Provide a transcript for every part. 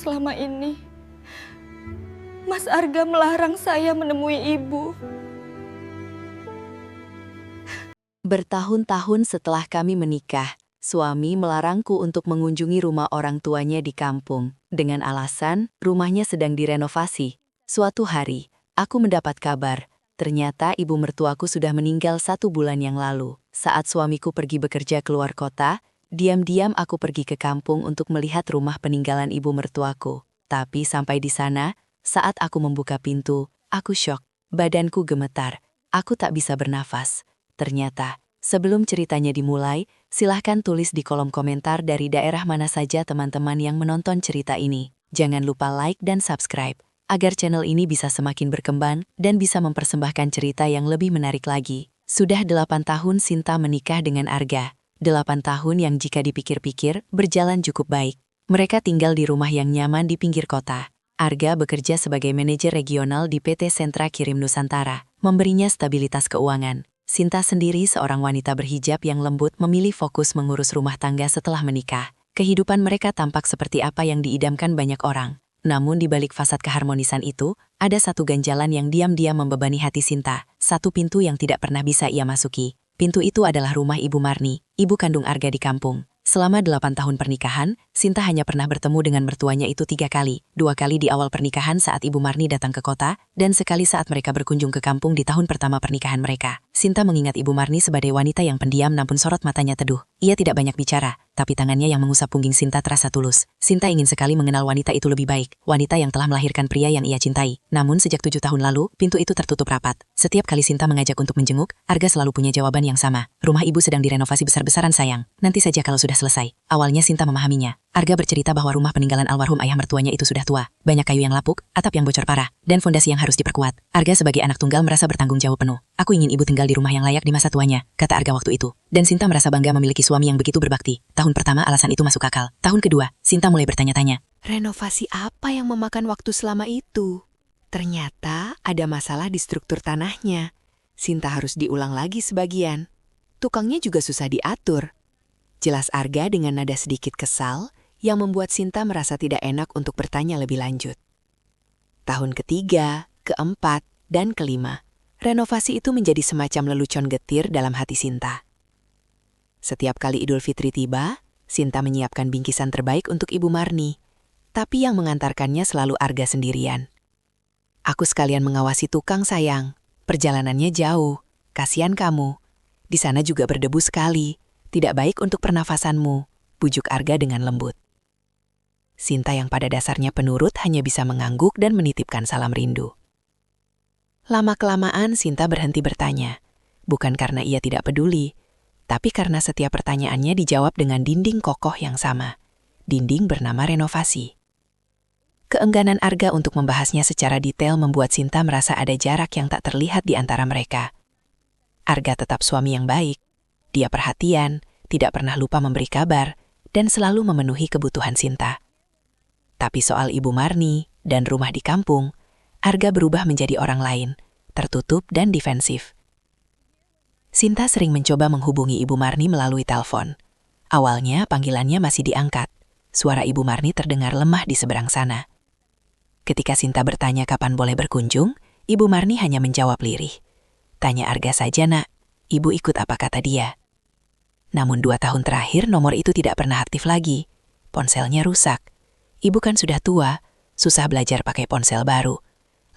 selama ini. Mas Arga melarang saya menemui ibu. Bertahun-tahun setelah kami menikah, suami melarangku untuk mengunjungi rumah orang tuanya di kampung, dengan alasan rumahnya sedang direnovasi. Suatu hari, aku mendapat kabar, ternyata ibu mertuaku sudah meninggal 1 bulan yang lalu. Saat suamiku pergi bekerja keluar kota, diam-diam aku pergi ke kampung untuk melihat rumah peninggalan ibu mertuaku. Tapi sampai di sana, saat aku membuka pintu, aku syok, badanku gemetar, aku tak bisa bernafas. Ternyata, sebelum ceritanya dimulai, silahkan tulis di kolom komentar dari daerah mana saja teman-teman yang menonton cerita ini. Jangan lupa like dan subscribe, agar channel ini bisa semakin berkembang dan bisa mempersembahkan cerita yang lebih menarik lagi. Sudah 8 tahun Sinta menikah dengan Arga. 8 tahun yang jika dipikir-pikir, berjalan cukup baik. Mereka tinggal di rumah yang nyaman di pinggir kota. Arga bekerja sebagai manajer regional di PT Sentra Kirim Nusantara, memberinya stabilitas keuangan. Sinta sendiri seorang wanita berhijab yang lembut memilih fokus mengurus rumah tangga setelah menikah. Kehidupan mereka tampak seperti apa yang diidamkan banyak orang. Namun di balik fasad keharmonisan itu, ada satu ganjalan yang diam-diam membebani hati Sinta, satu pintu yang tidak pernah bisa ia masuki. Pintu itu adalah rumah Ibu Marni, ibu kandung Arga di kampung. Selama 8 tahun pernikahan, Sinta hanya pernah bertemu dengan mertuanya itu 3 kali. 2 kali di awal pernikahan saat Ibu Marni datang ke kota, dan sekali saat mereka berkunjung ke kampung di tahun pertama pernikahan mereka. Sinta mengingat Ibu Marni sebagai wanita yang pendiam namun sorot matanya teduh. Ia tidak banyak bicara, tapi tangannya yang mengusap punggung Sinta terasa tulus. Sinta ingin sekali mengenal wanita itu lebih baik, wanita yang telah melahirkan pria yang ia cintai. Namun sejak 7 tahun lalu, pintu itu tertutup rapat. Setiap kali Sinta mengajak untuk menjenguk, Arga selalu punya jawaban yang sama. Rumah ibu sedang direnovasi besar-besaran sayang. Nanti saja kalau sudah selesai. Awalnya Sinta memahaminya. Arga bercerita bahwa rumah peninggalan almarhum ayah mertuanya itu sudah tua. Banyak kayu yang lapuk, atap yang bocor parah, dan fondasi yang harus diperkuat. Arga sebagai anak tunggal merasa bertanggung jawab penuh. Aku ingin ibu tinggal di rumah yang layak di masa tuanya, kata Arga waktu itu. Dan Sinta merasa bangga memiliki suami yang begitu berbakti. Tahun pertama alasan itu masuk akal. Tahun kedua, Sinta mulai bertanya-tanya. Renovasi apa yang memakan waktu selama itu? Ternyata ada masalah di struktur tanahnya. Sinta harus diulang lagi sebagian. Tukangnya juga susah diatur. Jelas Arga dengan nada sedikit kesal yang membuat Sinta merasa tidak enak untuk bertanya lebih lanjut. Tahun ketiga, keempat, dan kelima, renovasi itu menjadi semacam lelucon getir dalam hati Sinta. Setiap kali Idul Fitri tiba, Sinta menyiapkan bingkisan terbaik untuk Ibu Marni, tapi yang mengantarkannya selalu Arga sendirian. Aku sekalian mengawasi tukang sayang, perjalanannya jauh, kasihan kamu. Di sana juga berdebu sekali. Tidak baik untuk pernafasanmu, bujuk Arga dengan lembut. Sinta yang pada dasarnya penurut hanya bisa mengangguk dan menitipkan salam rindu. Lama-kelamaan Sinta berhenti bertanya, bukan karena ia tidak peduli, tapi karena setiap pertanyaannya dijawab dengan dinding kokoh yang sama, dinding bernama renovasi. Keengganan Arga untuk membahasnya secara detail membuat Sinta merasa ada jarak yang tak terlihat di antara mereka. Arga tetap suami yang baik. Dia perhatian, tidak pernah lupa memberi kabar, dan selalu memenuhi kebutuhan Sinta. Tapi soal Ibu Marni dan rumah di kampung, Arga berubah menjadi orang lain, tertutup dan defensif. Sinta sering mencoba menghubungi Ibu Marni melalui telepon. Awalnya panggilannya masih diangkat. Suara Ibu Marni terdengar lemah di seberang sana. Ketika Sinta bertanya kapan boleh berkunjung, Ibu Marni hanya menjawab lirih. Tanya Arga saja, nak. Ibu ikut apa kata dia. Namun 2 tahun terakhir nomor itu tidak pernah aktif lagi. Ponselnya rusak. Ibu kan sudah tua, susah belajar pakai ponsel baru.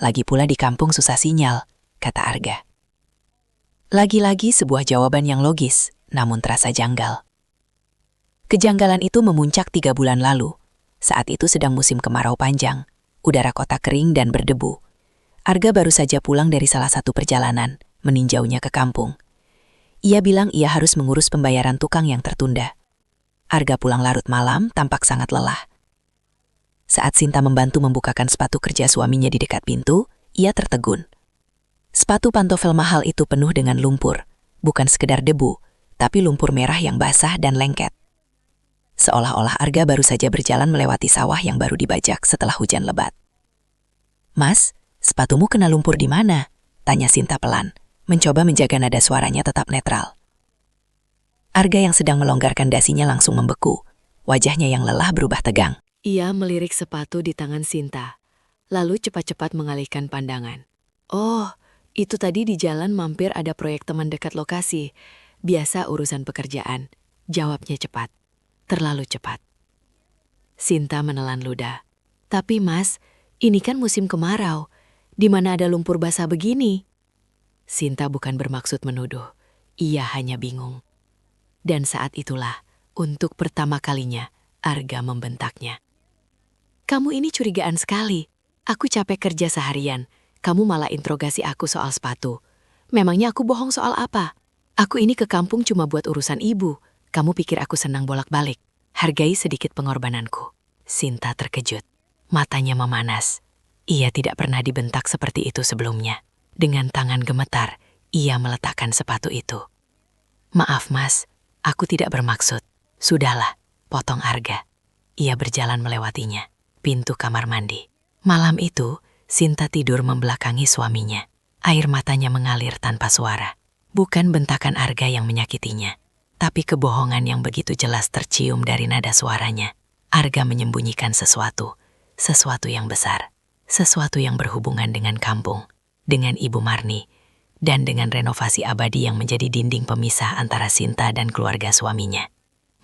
Lagi pula di kampung susah sinyal, kata Arga. Lagi-lagi sebuah jawaban yang logis, namun terasa janggal. Kejanggalan itu memuncak 3 bulan lalu. Saat itu sedang musim kemarau panjang. Udara kota kering dan berdebu. Arga baru saja pulang dari salah satu perjalanan, meninjaunya ke kampung. Ia bilang ia harus mengurus pembayaran tukang yang tertunda. Arga pulang larut malam tampak sangat lelah. Saat Sinta membantu membukakan sepatu kerja suaminya di dekat pintu, ia tertegun. Sepatu pantofel mahal itu penuh dengan lumpur, bukan sekedar debu, tapi lumpur merah yang basah dan lengket. Seolah-olah Arga baru saja berjalan melewati sawah yang baru dibajak setelah hujan lebat. Mas, sepatumu kena lumpur di mana? Tanya Sinta pelan, mencoba menjaga nada suaranya tetap netral. Arga yang sedang melonggarkan dasinya langsung membeku. Wajahnya yang lelah berubah tegang. Ia melirik sepatu di tangan Sinta, lalu cepat-cepat mengalihkan pandangan. Oh, itu tadi di jalan mampir ada proyek teman dekat lokasi. Biasa urusan pekerjaan. Jawabnya cepat. Terlalu cepat. Sinta menelan ludah. Tapi Mas, ini kan musim kemarau. Di mana ada lumpur basah begini? Sinta bukan bermaksud menuduh. Ia hanya bingung. Dan saat itulah, untuk pertama kalinya, Arga membentaknya. Kamu ini curigaan sekali. Aku capek kerja seharian. Kamu malah interogasi aku soal sepatu. Memangnya aku bohong soal apa? Aku ini ke kampung cuma buat urusan ibu. Kamu pikir aku senang bolak-balik? Hargai sedikit pengorbananku. Sinta terkejut. Matanya memanas. Ia tidak pernah dibentak seperti itu sebelumnya. Dengan tangan gemetar, ia meletakkan sepatu itu. Maaf Mas, aku tidak bermaksud. Sudahlah, potong Arga. Ia berjalan melewatinya. Pintu kamar mandi. Malam itu, Sinta tidur membelakangi suaminya. Air matanya mengalir tanpa suara. Bukan bentakan Arga yang menyakitinya, tapi kebohongan yang begitu jelas tercium dari nada suaranya. Arga menyembunyikan sesuatu yang besar. Sesuatu yang berhubungan dengan kampung, dengan Ibu Marni, dan dengan renovasi abadi yang menjadi dinding pemisah antara Sinta dan keluarga suaminya.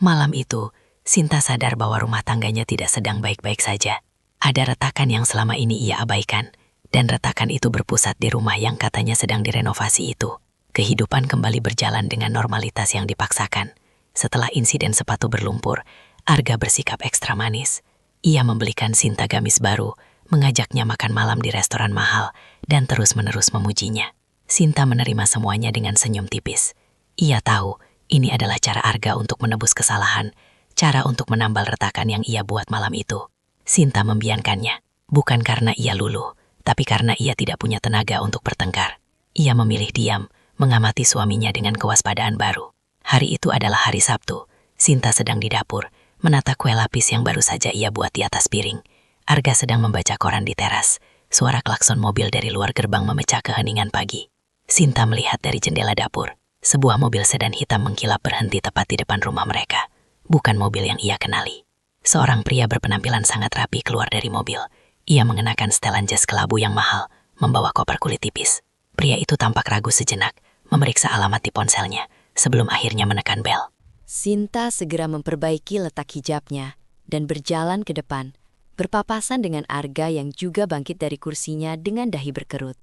Malam itu, Sinta sadar bahwa rumah tangganya tidak sedang baik-baik saja. Ada retakan yang selama ini ia abaikan, dan retakan itu berpusat di rumah yang katanya sedang direnovasi itu. Kehidupan kembali berjalan dengan normalitas yang dipaksakan. Setelah insiden sepatu berlumpur, Arga bersikap ekstra manis. Ia membelikan Sinta gamis baru, mengajaknya makan malam di restoran mahal, dan terus-menerus memujinya. Sinta menerima semuanya dengan senyum tipis. Ia tahu ini adalah cara Arga untuk menebus kesalahan, cara untuk menambal retakan yang ia buat malam itu. Sinta membiarkannya, bukan karena ia luluh, tapi karena ia tidak punya tenaga untuk bertengkar. Ia memilih diam, mengamati suaminya dengan kewaspadaan baru. Hari itu adalah hari Sabtu. Sinta sedang di dapur, menata kue lapis yang baru saja ia buat di atas piring. Arga sedang membaca koran di teras. Suara klakson mobil dari luar gerbang memecah keheningan pagi. Sinta melihat dari jendela dapur. Sebuah mobil sedan hitam mengkilap berhenti tepat di depan rumah mereka. Bukan mobil yang ia kenali. Seorang pria berpenampilan sangat rapi keluar dari mobil. Ia mengenakan setelan jas kelabu yang mahal, membawa koper kulit tipis. Pria itu tampak ragu sejenak, memeriksa alamat di ponselnya, sebelum akhirnya menekan bel. Sinta segera memperbaiki letak hijabnya dan berjalan ke depan, berpapasan dengan Arga yang juga bangkit dari kursinya dengan dahi berkerut.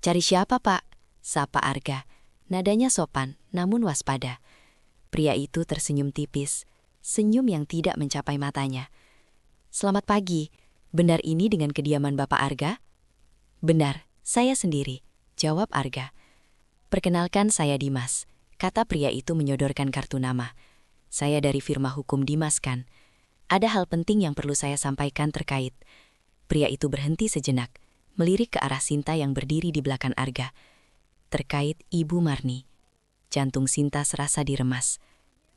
"Cari siapa, Pak?" sapa Arga. Nadanya sopan, namun waspada. Pria itu tersenyum tipis, senyum yang tidak mencapai matanya. "Selamat pagi, benar ini dengan kediaman Bapak Arga?" "Benar, saya sendiri," jawab Arga. "Perkenalkan saya Dimas," kata pria itu menyodorkan kartu nama. "Saya dari firma hukum Dimas kan. Ada hal penting yang perlu saya sampaikan terkait." Pria itu berhenti sejenak, melirik ke arah Sinta yang berdiri di belakang Arga. "Terkait Ibu Marni." Jantung Sinta serasa diremas.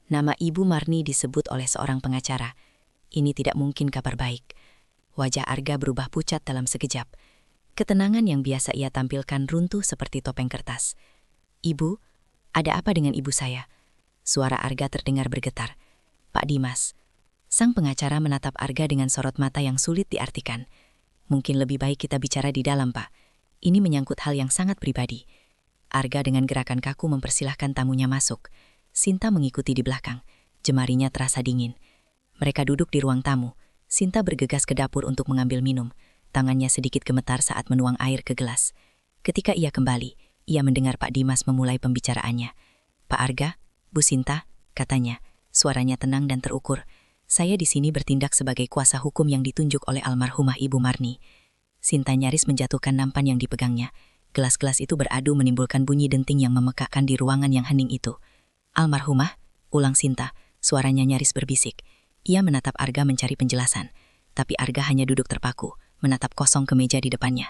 Nama Ibu Marni disebut oleh seorang pengacara. Ini tidak mungkin kabar baik. Wajah Arga berubah pucat dalam sekejap. Ketenangan yang biasa ia tampilkan runtuh seperti topeng kertas. "Ibu, ada apa dengan ibu saya?" Suara Arga terdengar bergetar. "Pak Dimas." Sang pengacara menatap Arga dengan sorot mata yang sulit diartikan. "Mungkin lebih baik kita bicara di dalam, Pak. Ini menyangkut hal yang sangat pribadi." Arga dengan gerakan kaku mempersilahkan tamunya masuk. Sinta mengikuti di belakang. Jemarinya terasa dingin. Mereka duduk di ruang tamu. Sinta bergegas ke dapur untuk mengambil minum. Tangannya sedikit gemetar saat menuang air ke gelas. Ketika ia kembali, ia mendengar Pak Dimas memulai pembicaraannya. "Pak Arga, Bu Sinta," katanya. Suaranya tenang dan terukur. "Saya di sini bertindak sebagai kuasa hukum yang ditunjuk oleh almarhumah Ibu Marni." Sinta nyaris menjatuhkan nampan yang dipegangnya. Gelas-gelas itu beradu menimbulkan bunyi denting yang memekakkan di ruangan yang hening itu. "Almarhumah?" ulang Sinta, suaranya nyaris berbisik. Ia menatap Arga mencari penjelasan, tapi Arga hanya duduk terpaku, menatap kosong ke meja di depannya.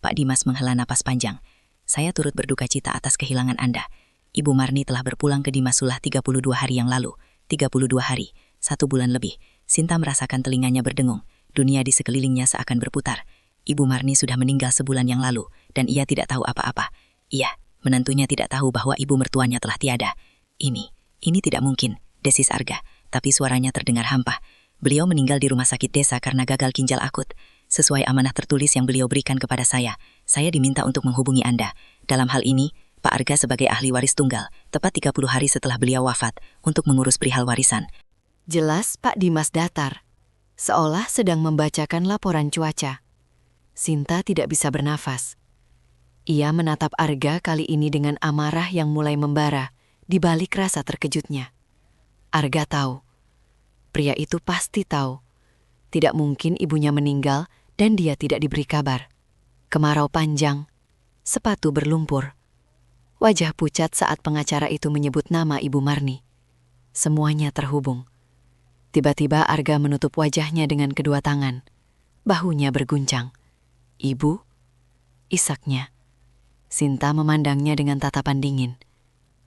Pak Dimas menghela napas panjang. "Saya turut berduka cita atas kehilangan Anda. Ibu Marni telah berpulang ke Dimasulah 32 hari yang lalu. 32 hari, 1 bulan lebih." Sinta merasakan telinganya berdengung. Dunia di sekelilingnya seakan berputar. Ibu Marni sudah meninggal sebulan yang lalu, dan ia tidak tahu apa-apa. Iya, menantunya tidak tahu bahwa ibu mertuanya telah tiada. Ini tidak mungkin, desis Arga, tapi suaranya terdengar hampa. Beliau meninggal di rumah sakit desa karena gagal ginjal akut. Sesuai amanah tertulis yang beliau berikan kepada saya diminta untuk menghubungi Anda. Dalam hal ini, Pak Arga sebagai ahli waris tunggal, tepat 30 hari setelah beliau wafat, untuk mengurus perihal warisan. Jelas Pak Dimas datar, seolah sedang membacakan laporan cuaca. Sinta tidak bisa bernafas. Ia menatap Arga kali ini dengan amarah yang mulai membara di balik rasa terkejutnya. Arga tahu, pria itu pasti tahu. Tidak mungkin ibunya meninggal dan dia tidak diberi kabar. Kemarau panjang, sepatu berlumpur. Wajah pucat saat pengacara itu menyebut nama Ibu Marni. Semuanya terhubung. Tiba-tiba Arga menutup wajahnya dengan kedua tangan. Bahunya berguncang. Ibu, isaknya. Sinta memandangnya dengan tatapan dingin.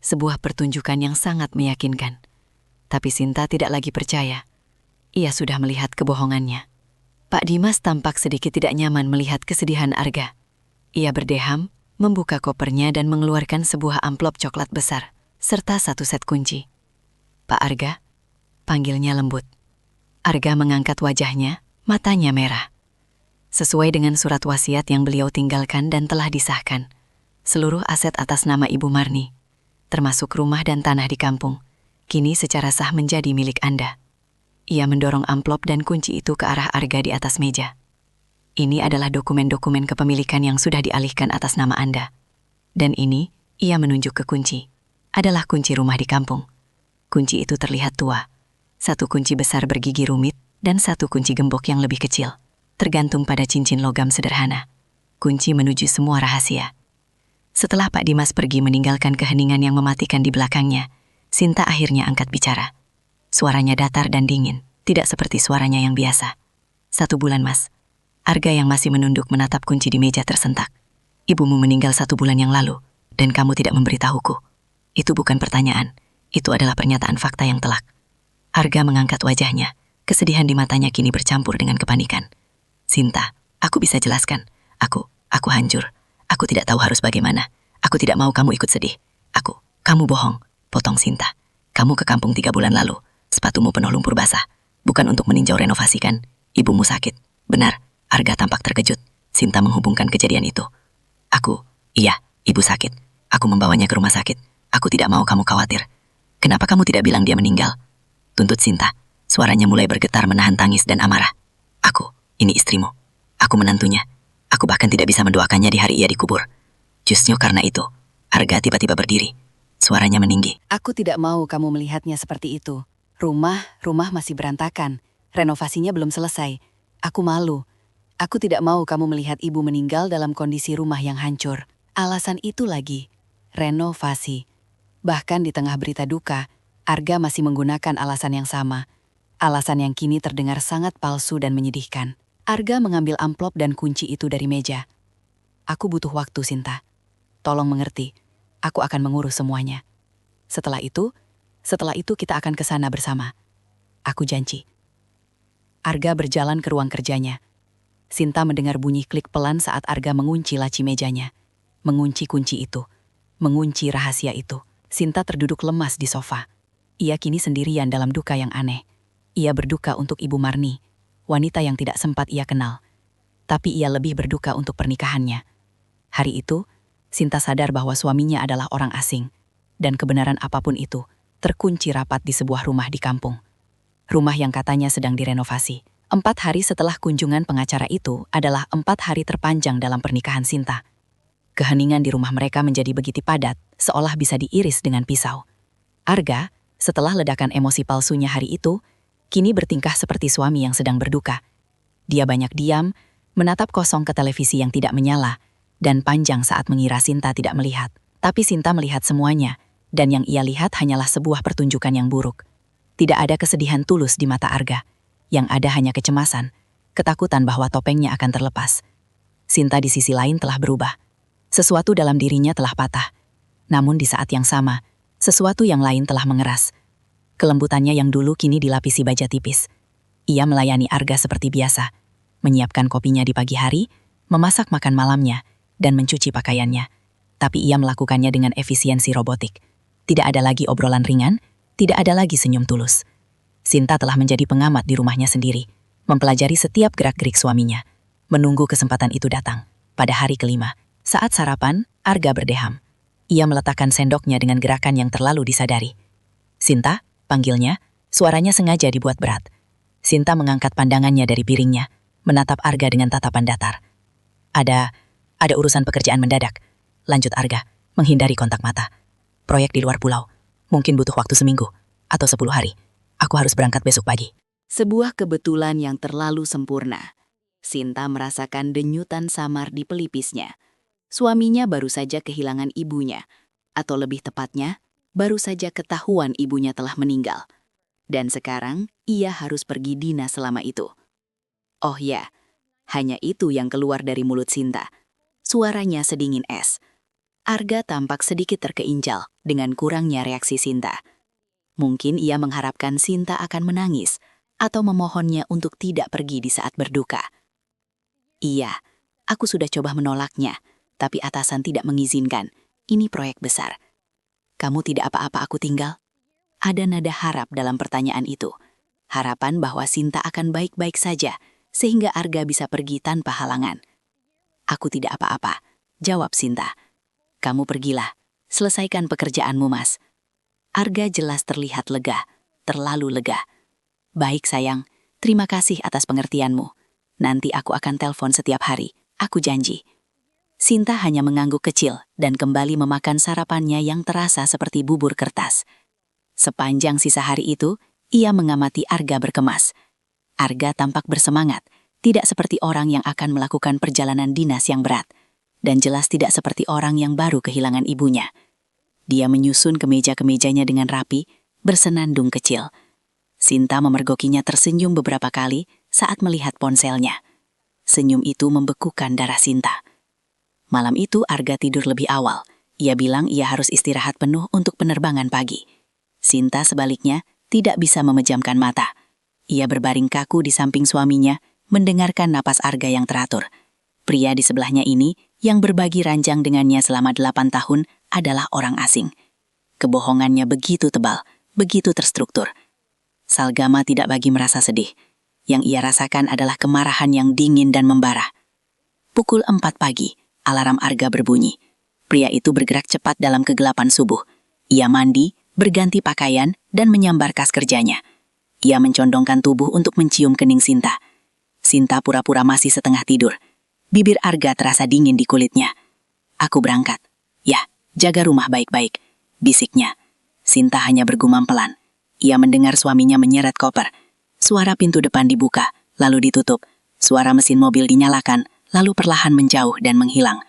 Sebuah pertunjukan yang sangat meyakinkan. Tapi Sinta tidak lagi percaya. Ia sudah melihat kebohongannya. Pak Dimas tampak sedikit tidak nyaman melihat kesedihan Arga. Ia berdeham, membuka kopernya dan mengeluarkan sebuah amplop coklat besar, serta satu set kunci. Pak Arga, panggilnya lembut. Arga mengangkat wajahnya, matanya merah. Sesuai dengan surat wasiat yang beliau tinggalkan dan telah disahkan, seluruh aset atas nama Ibu Marni, termasuk rumah dan tanah di kampung, kini secara sah menjadi milik Anda. Ia mendorong amplop dan kunci itu ke arah Arga di atas meja. Ini adalah dokumen-dokumen kepemilikan yang sudah dialihkan atas nama Anda. Dan ini, ia menunjuk ke kunci, adalah kunci rumah di kampung. Kunci itu terlihat tua. Satu kunci besar bergigi rumit dan satu kunci gembok yang lebih kecil, tergantung pada cincin logam sederhana. Kunci menuju semua rahasia. Setelah Pak Dimas pergi meninggalkan keheningan yang mematikan di belakangnya, Sinta akhirnya angkat bicara. Suaranya datar dan dingin, tidak seperti suaranya yang biasa. 1 bulan, Mas. Arga yang masih menunduk menatap kunci di meja tersentak. Ibumu meninggal 1 bulan yang lalu, dan kamu tidak memberitahuku. Itu bukan pertanyaan, itu adalah pernyataan fakta yang telak. Arga mengangkat wajahnya, kesedihan di matanya kini bercampur dengan kepanikan. Sinta, aku bisa jelaskan. Aku hancur. Aku tidak tahu harus bagaimana. Aku tidak mau kamu ikut sedih. Kamu bohong, potong Sinta. Kamu ke kampung 3 bulan lalu. Sepatumu penuh lumpur basah. Bukan untuk meninjau renovasi kan? Ibumu sakit. Benar, Arga tampak terkejut. Sinta menghubungkan kejadian itu. Iya, ibu sakit. Aku membawanya ke rumah sakit. Aku tidak mau kamu khawatir. Kenapa kamu tidak bilang dia meninggal? Tuntut Sinta. Suaranya mulai bergetar menahan tangis dan amarah. Ini istrimu. Aku menantunya. Aku bahkan tidak bisa mendoakannya di hari ia dikubur. Justru karena itu, Arga tiba-tiba berdiri. Suaranya meninggi. Aku tidak mau kamu melihatnya seperti itu. Rumah masih berantakan. Renovasinya belum selesai. Aku malu. Aku tidak mau kamu melihat ibu meninggal dalam kondisi rumah yang hancur. Alasan itu lagi, renovasi. Bahkan di tengah berita duka, Arga masih menggunakan alasan yang sama. Alasan yang kini terdengar sangat palsu dan menyedihkan. Arga mengambil amplop dan kunci itu dari meja. Aku butuh waktu, Sinta. Tolong mengerti, aku akan mengurus semuanya. Setelah itu kita akan ke sana bersama. Aku janji. Arga berjalan ke ruang kerjanya. Sinta mendengar bunyi klik pelan saat Arga mengunci laci mejanya. Mengunci kunci itu. Mengunci rahasia itu. Sinta terduduk lemas di sofa. Ia kini sendirian dalam duka yang aneh. Ia berduka untuk Ibu Marni, wanita yang tidak sempat ia kenal. Tapi ia lebih berduka untuk pernikahannya. Hari itu, Sinta sadar bahwa suaminya adalah orang asing. Dan kebenaran apapun itu, terkunci rapat di sebuah rumah di kampung. Rumah yang katanya sedang direnovasi. 4 hari setelah kunjungan pengacara itu adalah 4 hari terpanjang dalam pernikahan Sinta. Keheningan di rumah mereka menjadi begitu padat, seolah bisa diiris dengan pisau. Arga, setelah ledakan emosi palsunya hari itu, kini bertingkah seperti suami yang sedang berduka. Dia banyak diam, menatap kosong ke televisi yang tidak menyala, dan panjang saat mengira Sinta tidak melihat. Tapi Sinta melihat semuanya, dan yang ia lihat hanyalah sebuah pertunjukan yang buruk. Tidak ada kesedihan tulus di mata Arga. Yang ada hanya kecemasan, ketakutan bahwa topengnya akan terlepas. Sinta di sisi lain telah berubah. Sesuatu dalam dirinya telah patah. Namun di saat yang sama, sesuatu yang lain telah mengeras. Kelembutannya yang dulu kini dilapisi baja tipis. Ia melayani Arga seperti biasa, menyiapkan kopinya di pagi hari, memasak makan malamnya, dan mencuci pakaiannya. Tapi ia melakukannya dengan efisiensi robotik. Tidak ada lagi obrolan ringan, tidak ada lagi senyum tulus. Sinta telah menjadi pengamat di rumahnya sendiri, mempelajari setiap gerak-gerik suaminya, menunggu kesempatan itu datang. Pada hari kelima, saat sarapan, Arga berdeham. Ia meletakkan sendoknya dengan gerakan yang terlalu disadari. "Sinta," panggilnya, suaranya sengaja dibuat berat. Sinta mengangkat pandangannya dari piringnya, menatap Arga dengan tatapan datar. Ada urusan pekerjaan mendadak," lanjut Arga, menghindari kontak mata. "Proyek di luar pulau. Mungkin butuh waktu seminggu atau 10 hari. Aku harus berangkat besok pagi." Sebuah kebetulan yang terlalu sempurna. Sinta merasakan denyutan samar di pelipisnya. Suaminya baru saja kehilangan ibunya, atau lebih tepatnya, baru saja ketahuan ibunya telah meninggal. Dan sekarang, ia harus pergi dinas selama itu. Oh ya, hanya itu yang keluar dari mulut Sinta. Suaranya sedingin es. Arga tampak sedikit terkeinjal dengan kurangnya reaksi Sinta. Mungkin ia mengharapkan Sinta akan menangis, atau memohonnya untuk tidak pergi di saat berduka. "Iya, aku sudah coba menolaknya, tapi atasan tidak mengizinkan. Ini proyek besar. Kamu tidak apa-apa aku tinggal?" Ada nada harap dalam pertanyaan itu. Harapan bahwa Sinta akan baik-baik saja, sehingga Arga bisa pergi tanpa halangan. "Aku tidak apa-apa," jawab Sinta. "Kamu pergilah, selesaikan pekerjaanmu, Mas." Arga jelas terlihat lega, terlalu lega. "Baik sayang, terima kasih atas pengertianmu. Nanti aku akan telepon setiap hari, aku janji." Sinta hanya mengangguk kecil dan kembali memakan sarapannya yang terasa seperti bubur kertas. Sepanjang sisa hari itu, ia mengamati Arga berkemas. Arga tampak bersemangat, tidak seperti orang yang akan melakukan perjalanan dinas yang berat, dan jelas tidak seperti orang yang baru kehilangan ibunya. Dia menyusun kemeja-kemejanya dengan rapi, bersenandung kecil. Sinta memergokinya tersenyum beberapa kali saat melihat ponselnya. Senyum itu membekukan darah Sinta. Malam itu Arga tidur lebih awal. Ia bilang ia harus istirahat penuh untuk penerbangan pagi. Sinta sebaliknya tidak bisa memejamkan mata. Ia berbaring kaku di samping suaminya, mendengarkan napas Arga yang teratur. Pria di sebelahnya ini, yang berbagi ranjang dengannya selama 8 tahun, adalah orang asing. Kebohongannya begitu tebal, begitu terstruktur. Salgama tidak bagi merasa sedih. Yang ia rasakan adalah kemarahan yang dingin dan membara. Pukul 4 pagi, alarm Arga berbunyi. Pria itu bergerak cepat dalam kegelapan subuh. Ia mandi, berganti pakaian, dan menyambar kas kerjanya. Ia mencondongkan tubuh untuk mencium kening Sinta. Sinta pura-pura masih setengah tidur. Bibir Arga terasa dingin di kulitnya. "Aku berangkat." "Ya, jaga rumah baik-baik," bisiknya. Sinta hanya bergumam pelan. Ia mendengar suaminya menyeret koper. Suara pintu depan dibuka, lalu ditutup. Suara mesin mobil dinyalakan, lalu perlahan menjauh dan menghilang.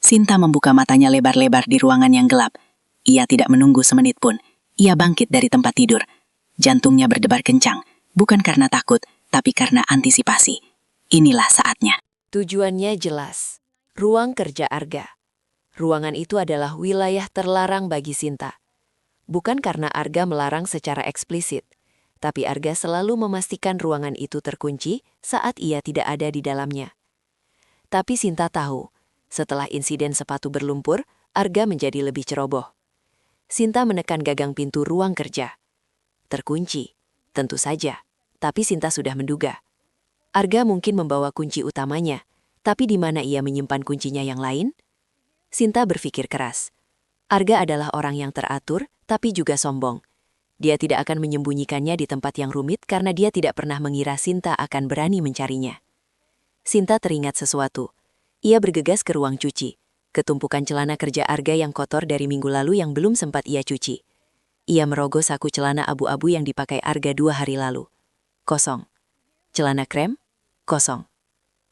Sinta membuka matanya lebar-lebar di ruangan yang gelap. Ia tidak menunggu semenit pun. Ia bangkit dari tempat tidur. Jantungnya berdebar kencang, bukan karena takut, tapi karena antisipasi. Inilah saatnya. Tujuannya jelas. Ruang kerja Arga. Ruangan itu adalah wilayah terlarang bagi Sinta. Bukan karena Arga melarang secara eksplisit, tapi Arga selalu memastikan ruangan itu terkunci saat ia tidak ada di dalamnya. Tapi Sinta tahu, setelah insiden sepatu berlumpur, Arga menjadi lebih ceroboh. Sinta menekan gagang pintu ruang kerja. Terkunci, tentu saja, tapi Sinta sudah menduga. Arga mungkin membawa kunci utamanya, tapi di mana ia menyimpan kuncinya yang lain? Sinta berpikir keras. Arga adalah orang yang teratur, tapi juga sombong. Dia tidak akan menyembunyikannya di tempat yang rumit karena dia tidak pernah mengira Sinta akan berani mencarinya. Sinta teringat sesuatu. Ia bergegas ke ruang cuci, ke tumpukan celana kerja Arga yang kotor dari minggu lalu yang belum sempat ia cuci. Ia merogoh saku celana abu-abu yang dipakai Arga 2 hari lalu. Kosong. Celana krem? Kosong.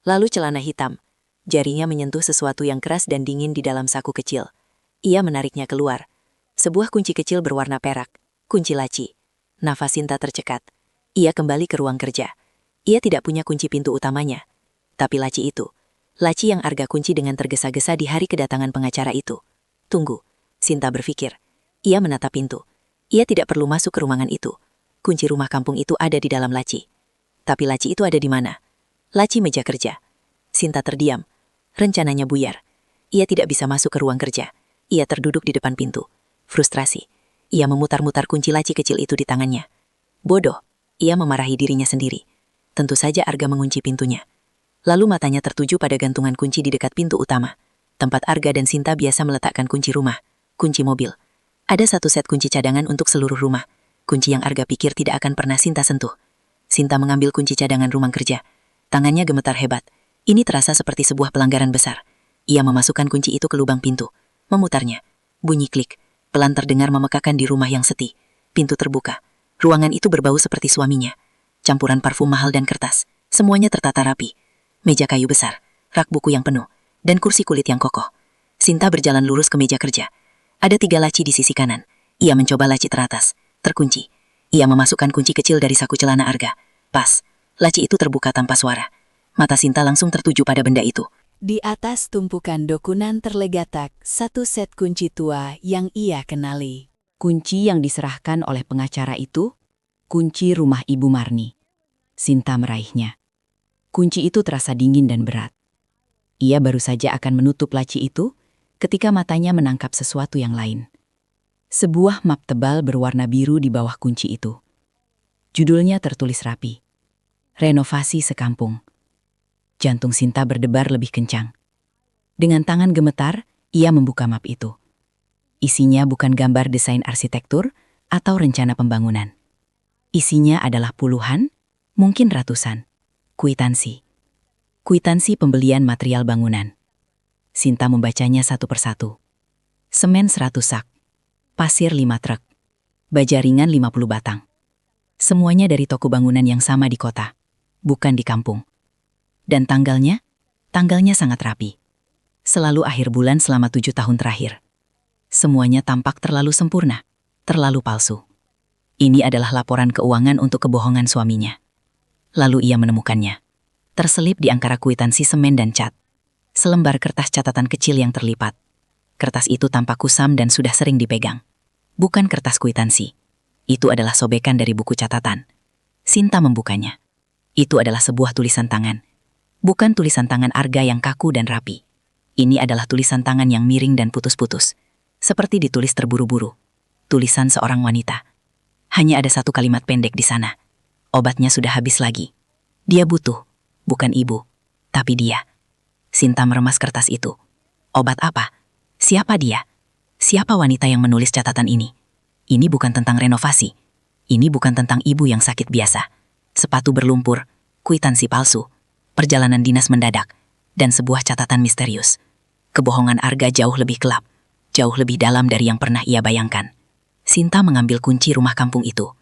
Lalu celana hitam. Jarinya menyentuh sesuatu yang keras dan dingin di dalam saku kecil. Ia menariknya keluar. Sebuah kunci kecil berwarna perak. Kunci laci. Nafas Sinta tercekat. Ia kembali ke ruang kerja. Ia tidak punya kunci pintu utamanya. Tapi laci itu. Laci yang Arga kunci dengan tergesa-gesa di hari kedatangan pengacara itu. Tunggu. Sinta berpikir. Ia menatap pintu. Ia tidak perlu masuk ke ruangan itu. Kunci rumah kampung itu ada di dalam laci. Tapi laci itu ada di mana? Laci meja kerja. Sinta terdiam. Rencananya buyar. Ia tidak bisa masuk ke ruang kerja. Ia terduduk di depan pintu. Frustrasi. Ia memutar-mutar kunci laci kecil itu di tangannya. Bodoh. Ia memarahi dirinya sendiri. Tentu saja Arga mengunci pintunya. Lalu matanya tertuju pada gantungan kunci di dekat pintu utama, tempat Arga dan Sinta biasa meletakkan kunci rumah, kunci mobil. Ada satu set kunci cadangan untuk seluruh rumah, kunci yang Arga pikir tidak akan pernah Sinta sentuh. Sinta mengambil kunci cadangan rumah kerja. Tangannya gemetar hebat. Ini terasa seperti sebuah pelanggaran besar. Ia memasukkan kunci itu ke lubang pintu, memutarnya. Bunyi klik, pelan terdengar memekakan di rumah yang sepi. Pintu terbuka. Ruangan itu berbau seperti suaminya. Campuran parfum mahal dan kertas. Semuanya tertata rapi. Meja kayu besar, rak buku yang penuh, dan kursi kulit yang kokoh. Sinta berjalan lurus ke meja kerja. Ada 3 laci di sisi kanan. Ia mencoba laci teratas. Terkunci. Ia memasukkan kunci kecil dari saku celana Arga. Pas. Laci itu terbuka tanpa suara. Mata Sinta langsung tertuju pada benda itu. Di atas tumpukan dokumen terletak satu set kunci tua yang ia kenali. Kunci yang diserahkan oleh pengacara itu, kunci rumah Ibu Marni. Sinta meraihnya. Kunci itu terasa dingin dan berat. Ia baru saja akan menutup laci itu ketika matanya menangkap sesuatu yang lain. Sebuah map tebal berwarna biru di bawah kunci itu. Judulnya tertulis rapi. Renovasi Sekampung. Jantung Sinta berdebar lebih kencang. Dengan tangan gemetar, ia membuka map itu. Isinya bukan gambar desain arsitektur atau rencana pembangunan. Isinya adalah puluhan, mungkin ratusan, kwitansi. Kwitansi pembelian material bangunan. Sinta membacanya satu persatu. Semen 100 sak, pasir 5 truk, baja ringan 50 batang. Semuanya dari toko bangunan yang sama di kota, bukan di kampung. Dan tanggalnya sangat rapi. Selalu akhir bulan selama 7 tahun terakhir. Semuanya tampak terlalu sempurna, terlalu palsu. Ini adalah laporan keuangan untuk kebohongan suaminya. Lalu ia menemukannya. Terselip di antara kwitansi semen dan cat. Selembar kertas catatan kecil yang terlipat. Kertas itu tampak kusam dan sudah sering dipegang. Bukan kertas kwitansi. Itu adalah sobekan dari buku catatan. Sinta membukanya. Itu adalah sebuah tulisan tangan. Bukan tulisan tangan Arga yang kaku dan rapi. Ini adalah tulisan tangan yang miring dan putus-putus. Seperti ditulis terburu-buru. Tulisan seorang wanita. Hanya ada satu kalimat pendek di sana. Obatnya sudah habis lagi. Dia butuh, bukan ibu, tapi dia. Sinta meremas kertas itu. Obat apa? Siapa dia? Siapa wanita yang menulis catatan ini? Ini bukan tentang renovasi. Ini bukan tentang ibu yang sakit biasa. Sepatu berlumpur, kwitansi palsu, perjalanan dinas mendadak, dan sebuah catatan misterius. Kebohongan Arga jauh lebih gelap, jauh lebih dalam dari yang pernah ia bayangkan. Sinta mengambil kunci rumah kampung itu.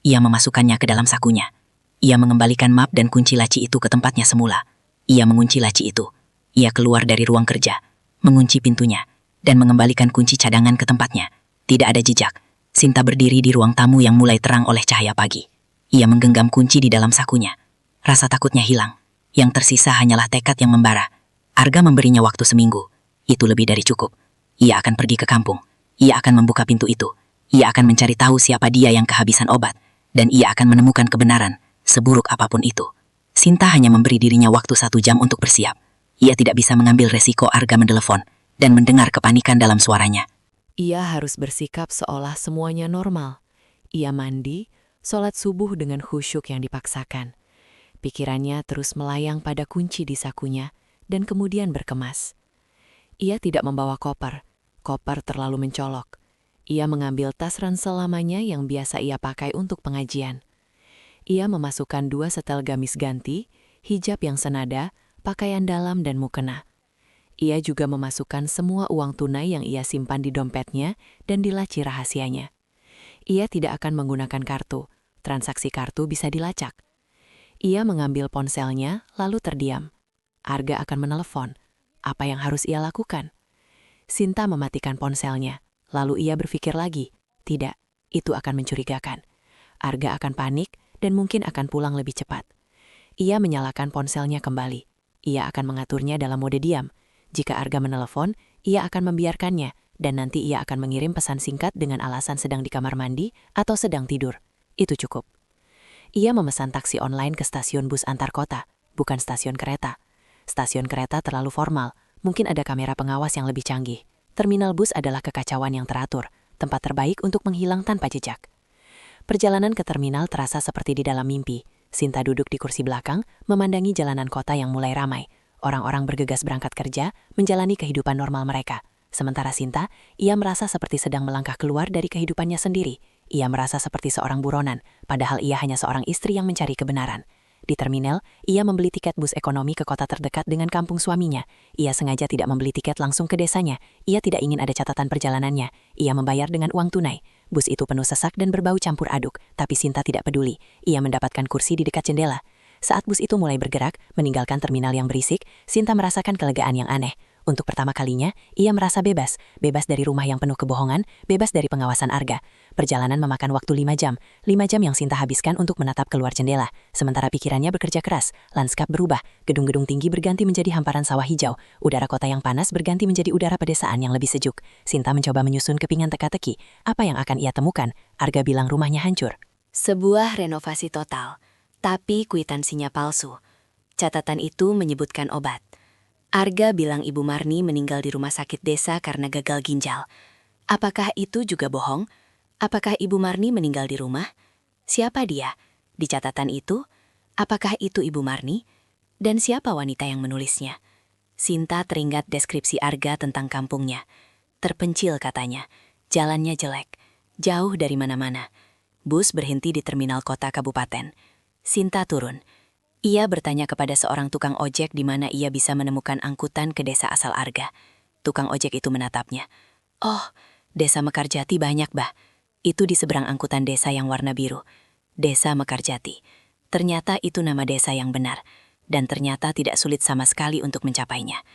Ia memasukkannya ke dalam sakunya. Ia mengembalikan map dan kunci laci itu ke tempatnya semula. Ia mengunci laci itu. Ia keluar dari ruang kerja, mengunci pintunya, dan mengembalikan kunci cadangan ke tempatnya. Tidak ada jejak. Sinta berdiri di ruang tamu yang mulai terang oleh cahaya pagi. Ia menggenggam kunci di dalam sakunya. Rasa takutnya hilang. Yang tersisa hanyalah tekad yang membara. Arga memberinya waktu seminggu. Itu lebih dari cukup. Ia akan pergi ke kampung. Ia akan membuka pintu itu. Ia akan mencari tahu siapa dia yang kehabisan obat. Dan ia akan menemukan kebenaran, seburuk apapun itu. Sinta hanya memberi dirinya waktu 1 jam untuk bersiap. Ia tidak bisa mengambil resiko Arga mentelepon dan mendengar kepanikan dalam suaranya. Ia harus bersikap seolah semuanya normal. Ia mandi, sholat subuh dengan khusyuk yang dipaksakan. Pikirannya terus melayang pada kunci di sakunya dan kemudian berkemas. Ia tidak membawa koper. Koper terlalu mencolok. Ia mengambil tas ransel lamanya yang biasa ia pakai untuk pengajian. Ia memasukkan 2 setel gamis ganti, hijab yang senada, pakaian dalam dan mukena. Ia juga memasukkan semua uang tunai yang ia simpan di dompetnya dan di laci rahasianya. Ia tidak akan menggunakan kartu. Transaksi kartu bisa dilacak. Ia mengambil ponselnya lalu terdiam. Arga akan menelepon. Apa yang harus ia lakukan? Sinta mematikan ponselnya. Lalu ia berpikir lagi. Tidak, itu akan mencurigakan. Arga akan panik dan mungkin akan pulang lebih cepat. Ia menyalakan ponselnya kembali. Ia akan mengaturnya dalam mode diam. Jika Arga menelepon, ia akan membiarkannya dan nanti ia akan mengirim pesan singkat dengan alasan sedang di kamar mandi atau sedang tidur. Itu cukup. Ia memesan taksi online ke stasiun bus antar kota, bukan stasiun kereta. Stasiun kereta terlalu formal, mungkin ada kamera pengawas yang lebih canggih. Terminal bus adalah kekacauan yang teratur, tempat terbaik untuk menghilang tanpa jejak. Perjalanan ke terminal terasa seperti di dalam mimpi. Sinta duduk di kursi belakang, memandangi jalanan kota yang mulai ramai. Orang-orang bergegas berangkat kerja, menjalani kehidupan normal mereka. Sementara Sinta, ia merasa seperti sedang melangkah keluar dari kehidupannya sendiri. Ia merasa seperti seorang buronan, padahal ia hanya seorang istri yang mencari kebenaran. Di terminal, ia membeli tiket bus ekonomi ke kota terdekat dengan kampung suaminya. Ia sengaja tidak membeli tiket langsung ke desanya. Ia tidak ingin ada catatan perjalanannya. Ia membayar dengan uang tunai. Bus itu penuh sesak dan berbau campur aduk, tapi Sinta tidak peduli. Ia mendapatkan kursi di dekat jendela. Saat bus itu mulai bergerak, meninggalkan terminal yang berisik, Sinta merasakan kelegaan yang aneh. Untuk pertama kalinya, ia merasa bebas dari rumah yang penuh kebohongan, bebas dari pengawasan Arga. Perjalanan memakan waktu 5 jam yang Sinta habiskan untuk menatap keluar jendela. Sementara pikirannya bekerja keras, lanskap berubah, gedung-gedung tinggi berganti menjadi hamparan sawah hijau, udara kota yang panas berganti menjadi udara pedesaan yang lebih sejuk. Sinta mencoba menyusun kepingan teka-teki, apa yang akan ia temukan? Arga bilang rumahnya hancur. Sebuah renovasi total, tapi kwitansinya palsu. Catatan itu menyebutkan obat. Arga bilang Ibu Marni meninggal di rumah sakit desa karena gagal ginjal. Apakah itu juga bohong? Apakah Ibu Marni meninggal di rumah? Siapa dia? Di catatan itu, apakah itu Ibu Marni? Dan siapa wanita yang menulisnya? Sinta teringat deskripsi Arga tentang kampungnya. Terpencil katanya, jalannya jelek, jauh dari mana-mana. Bus berhenti di terminal kota kabupaten. Sinta turun. Ia bertanya kepada seorang tukang ojek di mana ia bisa menemukan angkutan ke desa asal Arga. Tukang ojek itu menatapnya. Oh, desa Mekarjati banyak, Bah. Itu di seberang angkutan desa yang warna biru. Desa Mekarjati. Ternyata itu nama desa yang benar. Dan ternyata tidak sulit sama sekali untuk mencapainya.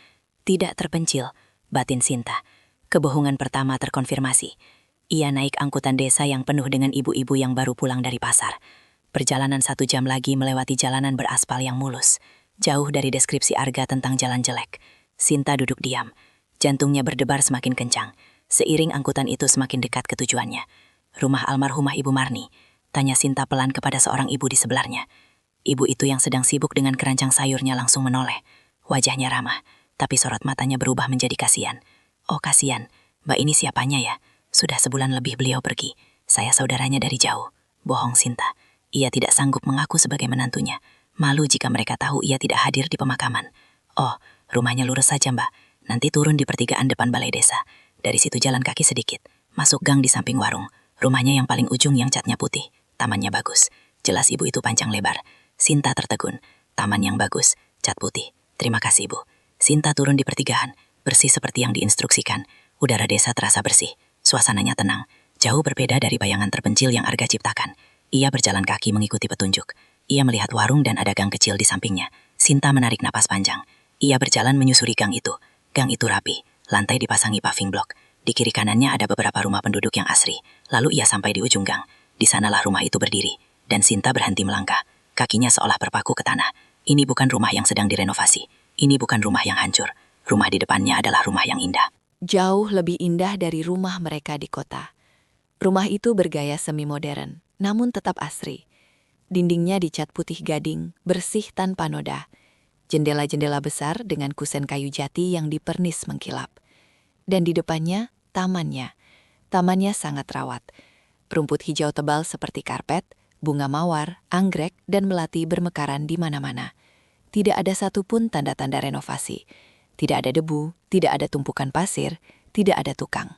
Tidak terpencil, batin Sinta. Kebohongan pertama terkonfirmasi. Ia naik angkutan desa yang penuh dengan ibu-ibu yang baru pulang dari pasar. Perjalanan 1 jam lagi melewati jalanan beraspal yang mulus. Jauh dari deskripsi Arga tentang jalan jelek. Sinta duduk diam. Jantungnya berdebar semakin kencang. Seiring angkutan itu semakin dekat ke tujuannya. Rumah almarhumah Ibu Marni. Tanya Sinta pelan kepada seorang ibu di sebelahnya. Ibu itu yang sedang sibuk dengan keranjang sayurnya langsung menoleh. Wajahnya ramah, tapi sorot matanya berubah menjadi kasihan. Oh kasihan, Mbak ini siapanya ya? Sudah sebulan lebih beliau pergi. Saya saudaranya dari jauh. Bohong Sinta. Ia tidak sanggup mengaku sebagai menantunya. Malu jika mereka tahu ia tidak hadir di pemakaman. Oh, rumahnya lurus saja Mbak. Nanti turun di pertigaan depan balai desa. Dari situ jalan kaki sedikit. Masuk gang di samping warung. Rumahnya yang paling ujung yang catnya putih. Tamannya bagus. Jelas ibu itu panjang lebar. Sinta tertegun. Taman yang bagus. Cat putih. Terima kasih ibu. Sinta turun di pertigaan. Bersih seperti yang diinstruksikan. Udara desa terasa bersih. Suasananya tenang. Jauh berbeda dari bayangan terpencil yang Arga ciptakan. Ia berjalan kaki mengikuti petunjuk. Ia melihat warung dan ada gang kecil di sampingnya. Sinta menarik napas panjang. Ia berjalan menyusuri gang itu. Gang itu rapi, lantai dipasangi paving block. Di kiri kanannya ada beberapa rumah penduduk yang asri. Lalu ia sampai di ujung gang. Di sanalah rumah itu berdiri. Dan Sinta berhenti melangkah. Kakinya seolah berpaku ke tanah. Ini bukan rumah yang sedang direnovasi. Ini bukan rumah yang hancur. Rumah di depannya adalah rumah yang indah. Jauh lebih indah dari rumah mereka di kota. Rumah itu bergaya semi modern, namun tetap asri. Dindingnya dicat putih gading, bersih tanpa noda. Jendela-jendela besar dengan kusen kayu jati yang dipernis mengkilap. Dan di depannya, tamannya. Tamannya sangat rawat. Rumput hijau tebal seperti karpet, bunga mawar, anggrek, dan melati bermekaran di mana-mana. Tidak ada satupun tanda-tanda renovasi. Tidak ada debu, tidak ada tumpukan pasir, tidak ada tukang.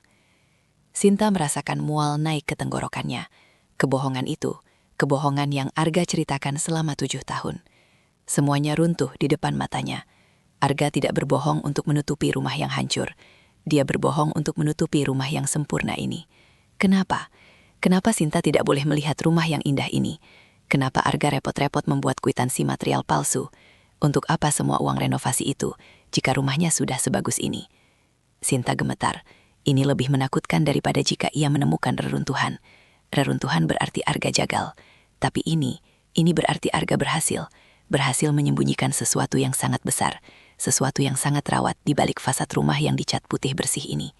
Sinta merasakan mual naik ke tenggorokannya. Kebohongan itu, kebohongan yang Arga ceritakan selama 7 tahun. Semuanya runtuh di depan matanya. Arga tidak berbohong untuk menutupi rumah yang hancur. Dia berbohong untuk menutupi rumah yang sempurna ini. Kenapa? Kenapa Sinta tidak boleh melihat rumah yang indah ini? Kenapa Arga repot-repot membuat kwitansi material palsu? Untuk apa semua uang renovasi itu, jika rumahnya sudah sebagus ini? Sinta gemetar. Ini lebih menakutkan daripada jika ia menemukan reruntuhan. Reruntuhan berarti Arga jagal. Tapi ini berarti Arga berhasil. Berhasil menyembunyikan sesuatu yang sangat besar. Sesuatu yang sangat rawat di balik fasad rumah yang dicat putih bersih ini.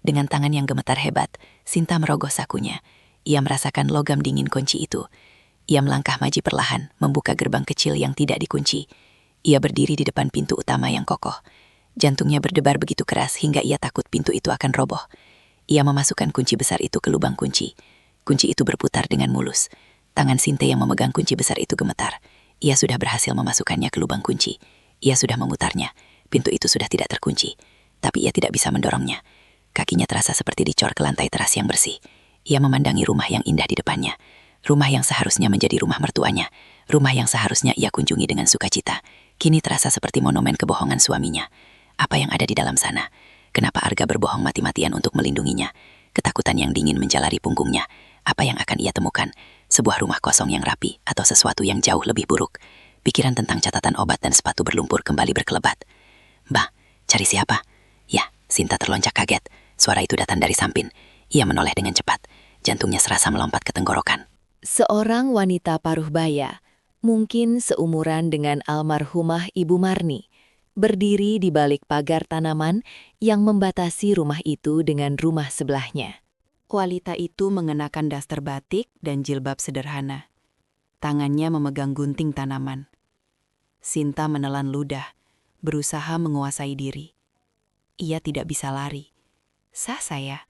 Dengan tangan yang gemetar hebat, Sinta merogoh sakunya. Ia merasakan logam dingin kunci itu. Ia melangkah maju perlahan, membuka gerbang kecil yang tidak dikunci. Ia berdiri di depan pintu utama yang kokoh. Jantungnya berdebar begitu keras hingga ia takut pintu itu akan roboh. Ia memasukkan kunci besar itu ke lubang kunci. Kunci itu berputar dengan mulus. Tangan Sinte yang memegang kunci besar itu gemetar. Ia sudah berhasil memasukkannya ke lubang kunci. Ia sudah memutarnya. Pintu itu sudah tidak terkunci. Tapi ia tidak bisa mendorongnya. Kakinya terasa seperti dicor ke lantai teras yang bersih. Ia memandangi rumah yang indah di depannya. Rumah yang seharusnya menjadi rumah mertuanya. Rumah yang seharusnya ia kunjungi dengan sukacita. Kini terasa seperti monumen kebohongan suaminya. Apa yang ada di dalam sana? Kenapa Arga berbohong mati-matian untuk melindunginya? Ketakutan yang dingin menjalari punggungnya. Apa yang akan ia temukan? Sebuah rumah kosong yang rapi atau sesuatu yang jauh lebih buruk? Pikiran tentang catatan obat dan sepatu berlumpur kembali berkelebat. Bah, cari siapa? Ya, Sinta terlonjak kaget. Suara itu datang dari samping. Ia menoleh dengan cepat. Jantungnya serasa melompat ke tenggorokan. Seorang wanita paruh baya, mungkin seumuran dengan almarhumah Ibu Marni, berdiri di balik pagar tanaman yang membatasi rumah itu dengan rumah sebelahnya. Wanita itu mengenakan daster batik dan jilbab sederhana. Tangannya memegang gunting tanaman. Sinta menelan ludah, berusaha menguasai diri. Ia tidak bisa lari. Sah saya.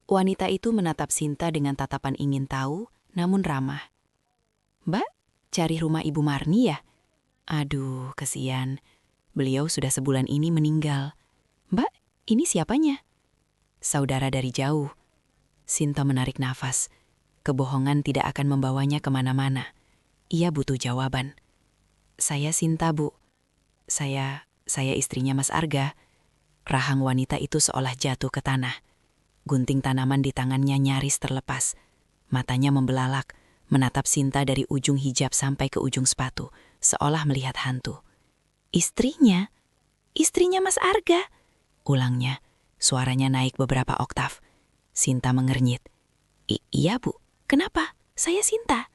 Wanita itu menatap Sinta dengan tatapan ingin tahu, namun ramah. Mbak, cari rumah Ibu Marni ya? Aduh, kesian. Beliau sudah sebulan ini meninggal. Mbak, ini siapanya? Saudara dari jauh. Sinta menarik nafas. Kebohongan tidak akan membawanya kemana-mana. Ia butuh jawaban. Saya Sinta, Bu. Saya istrinya Mas Arga. Rahang wanita itu seolah jatuh ke tanah. Gunting tanaman di tangannya nyaris terlepas. Matanya membelalak, menatap Sinta dari ujung hijab sampai ke ujung sepatu, seolah melihat hantu. Istrinya? Istrinya Mas Arga? Ulangnya, suaranya naik beberapa oktav. Sinta mengernyit. Iya, Bu. Kenapa? Saya Sinta.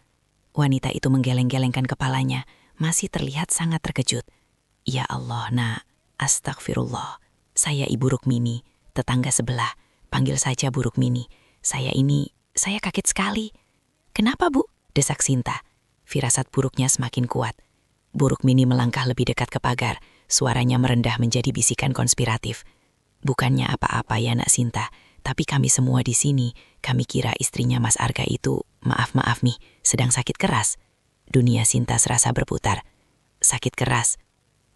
Wanita itu menggeleng-gelengkan kepalanya, masih terlihat sangat terkejut. Ya Allah, Nak. Astagfirullah. Saya Ibu Rukmini, tetangga sebelah. Panggil saja Bu Rukmini. Saya kaget sekali. Kenapa, Bu? Desak Sinta. Firasat buruknya semakin kuat. Bu Rukmini melangkah lebih dekat ke pagar. Suaranya merendah menjadi bisikan konspiratif. Bukannya apa-apa ya, Nak Sinta. Tapi kami semua di sini, kami kira istrinya Mas Arga itu, maaf nih, sedang sakit keras. Dunia Sinta serasa berputar. Sakit keras?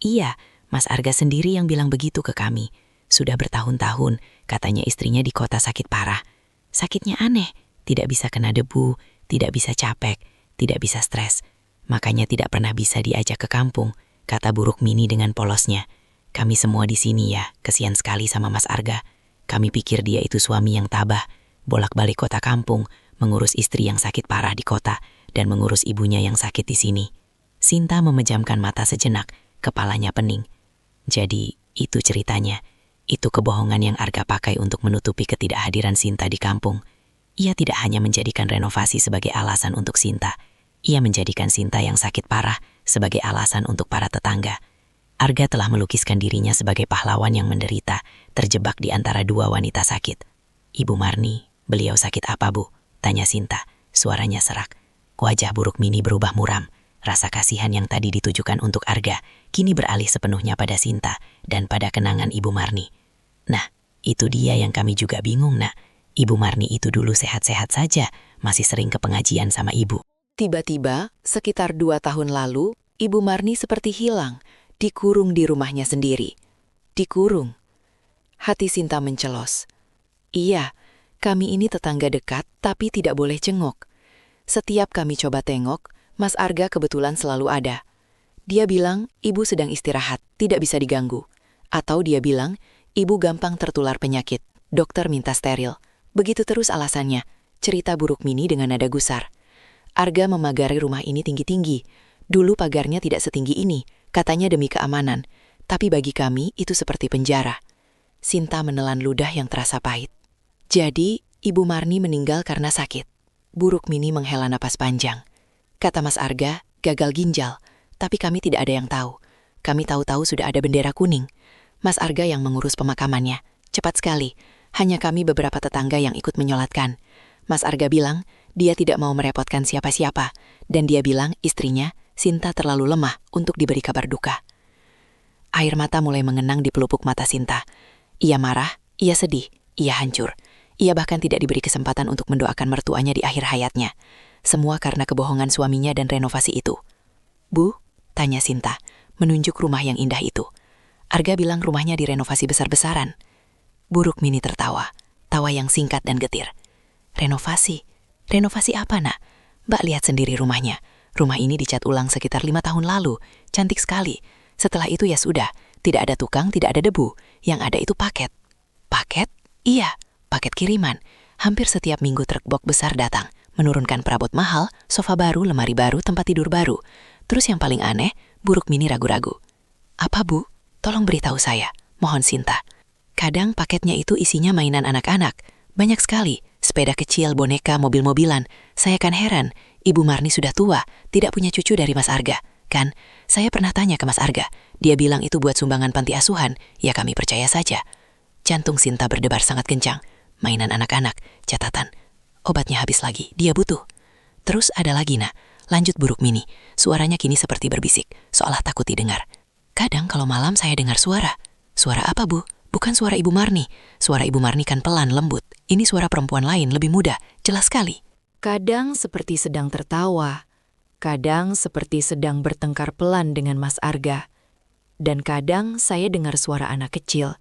Iya, Mas Arga sendiri yang bilang begitu ke kami. Sudah bertahun-tahun, katanya istrinya di kota sakit parah. Sakitnya aneh, tidak bisa kena debu, tidak bisa capek, tidak bisa stres. Makanya tidak pernah bisa diajak ke kampung, kata Bu Rukmini dengan polosnya. Kami semua di sini ya, kesian sekali sama Mas Arga. Kami pikir dia itu suami yang tabah, bolak-balik kota kampung, mengurus istri yang sakit parah di kota, dan mengurus ibunya yang sakit di sini. Sinta memejamkan mata sejenak, kepalanya pening. Jadi, itu ceritanya. Itu kebohongan yang Arga pakai untuk menutupi ketidakhadiran Sinta di kampung. Ia tidak hanya menjadikan renovasi sebagai alasan untuk Sinta. Ia menjadikan Sinta yang sakit parah sebagai alasan untuk para tetangga. Arga telah melukiskan dirinya sebagai pahlawan yang menderita, terjebak di antara dua wanita sakit. Ibu Marni, beliau sakit apa, Bu? Tanya Sinta, suaranya serak. Wajah Bu Rukmini berubah muram. Rasa kasihan yang tadi ditujukan untuk Arga, kini beralih sepenuhnya pada Sinta dan pada kenangan Ibu Marni. Nah, itu dia yang kami juga bingung, Nak. Ibu Marni itu dulu sehat-sehat saja, masih sering ke pengajian sama Ibu. Tiba-tiba, sekitar 2 tahun lalu, Ibu Marni seperti hilang. Dikurung di rumahnya sendiri. Dikurung. Hati Sinta mencelos. Iya, kami ini tetangga dekat, tapi tidak boleh jenguk. Setiap kami coba tengok, Mas Arga kebetulan selalu ada. Dia bilang, ibu sedang istirahat, tidak bisa diganggu. Atau dia bilang, ibu gampang tertular penyakit, dokter minta steril. Begitu terus alasannya, cerita Bu Rukmini dengan nada gusar. Arga memagari rumah ini tinggi-tinggi. Dulu pagarnya tidak setinggi ini, katanya demi keamanan. Tapi bagi kami, itu seperti penjara. Sinta menelan ludah yang terasa pahit. Jadi, Ibu Marni meninggal karena sakit. Bu Rukmini menghela napas panjang. Kata Mas Arga, gagal ginjal. Tapi kami tidak ada yang tahu. Kami tahu-tahu sudah ada bendera kuning. Mas Arga yang mengurus pemakamannya. Cepat sekali. Hanya kami beberapa tetangga yang ikut menyolatkan. Mas Arga bilang, dia tidak mau merepotkan siapa-siapa. Dan dia bilang, istrinya, Sinta terlalu lemah untuk diberi kabar duka. Air mata mulai mengenang di pelupuk mata Sinta. Ia marah, ia sedih, ia hancur. Ia bahkan tidak diberi kesempatan untuk mendoakan mertuanya di akhir hayatnya. Semua karena kebohongan suaminya dan renovasi itu. "Bu?" tanya Sinta, menunjuk rumah yang indah itu. Arga bilang rumahnya direnovasi besar-besaran. Bu Rukmini tertawa, tawa yang singkat dan getir. "Renovasi? Renovasi apa, Nak? Mbak lihat sendiri rumahnya. Rumah ini dicat ulang sekitar 5 tahun lalu. Cantik sekali. Setelah itu ya sudah, tidak ada tukang, tidak ada debu. Yang ada itu paket." "Paket?" "Iya, paket kiriman. Hampir setiap minggu truk box besar datang, menurunkan perabot mahal, sofa baru, lemari baru, tempat tidur baru. Terus yang paling aneh, Bu Rukmini ragu-ragu." "Apa, Bu? Tolong beritahu saya," mohon Sinta. "Kadang paketnya itu isinya mainan anak-anak. Banyak sekali, sepeda kecil, boneka, mobil-mobilan. Saya kan heran, Ibu Marni sudah tua, tidak punya cucu dari Mas Arga. Kan, saya pernah tanya ke Mas Arga, dia bilang itu buat sumbangan panti asuhan, ya kami percaya saja." Jantung Sinta berdebar sangat kencang. Mainan anak-anak, catatan. Obatnya habis lagi, dia butuh. "Terus ada lagi, Nak," lanjut Bu Rukmini. Suaranya kini seperti berbisik, seolah takut didengar. "Kadang kalau malam saya dengar suara." "Suara apa, Bu?" "Bukan suara Ibu Marni. Suara Ibu Marni kan pelan, lembut. Ini suara perempuan lain, lebih muda, jelas sekali." Kadang seperti sedang tertawa, kadang seperti sedang bertengkar pelan dengan Mas Arga, dan kadang saya dengar suara anak kecil.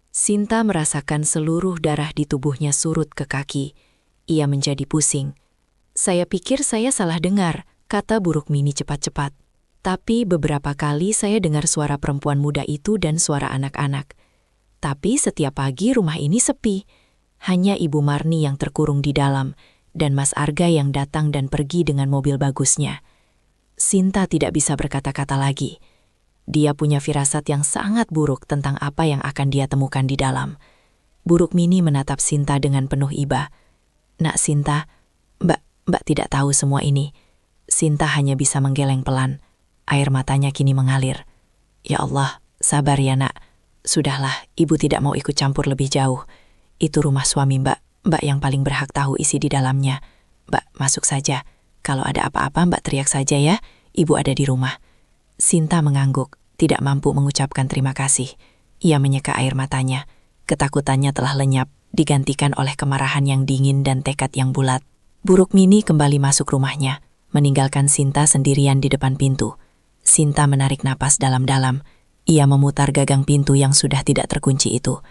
Sinta merasakan seluruh darah di tubuhnya surut ke kaki. Ia menjadi pusing. "Saya pikir saya salah dengar," kata Bu Rukmini cepat-cepat. "Tapi beberapa kali saya dengar suara perempuan muda itu dan suara anak-anak. Tapi setiap pagi rumah ini sepi. Hanya Ibu Marni yang terkurung di dalam, dan Mas Arga yang datang dan pergi dengan mobil bagusnya." Sinta tidak bisa berkata-kata lagi. Dia punya firasat yang sangat buruk tentang apa yang akan dia temukan di dalam. Bu Rukmini menatap Sinta dengan penuh iba. "Nak Sinta, Mbak tidak tahu semua ini." Sinta hanya bisa menggeleng pelan. Air matanya kini mengalir. "Ya Allah, sabar ya, Nak. Sudahlah, Ibu tidak mau ikut campur lebih jauh. Itu rumah suami Mbak yang paling berhak tahu isi di dalamnya. Mbak, masuk saja. Kalau ada apa-apa Mbak teriak saja ya, Ibu ada di rumah." Sinta mengangguk, tidak mampu mengucapkan terima kasih. Ia menyeka air matanya. Ketakutannya telah lenyap, digantikan oleh kemarahan yang dingin dan tekad yang bulat. Bu Rukmini kembali masuk rumahnya, meninggalkan Sinta sendirian di depan pintu. Sinta menarik napas dalam-dalam. Ia memutar gagang pintu yang sudah tidak terkunci itu.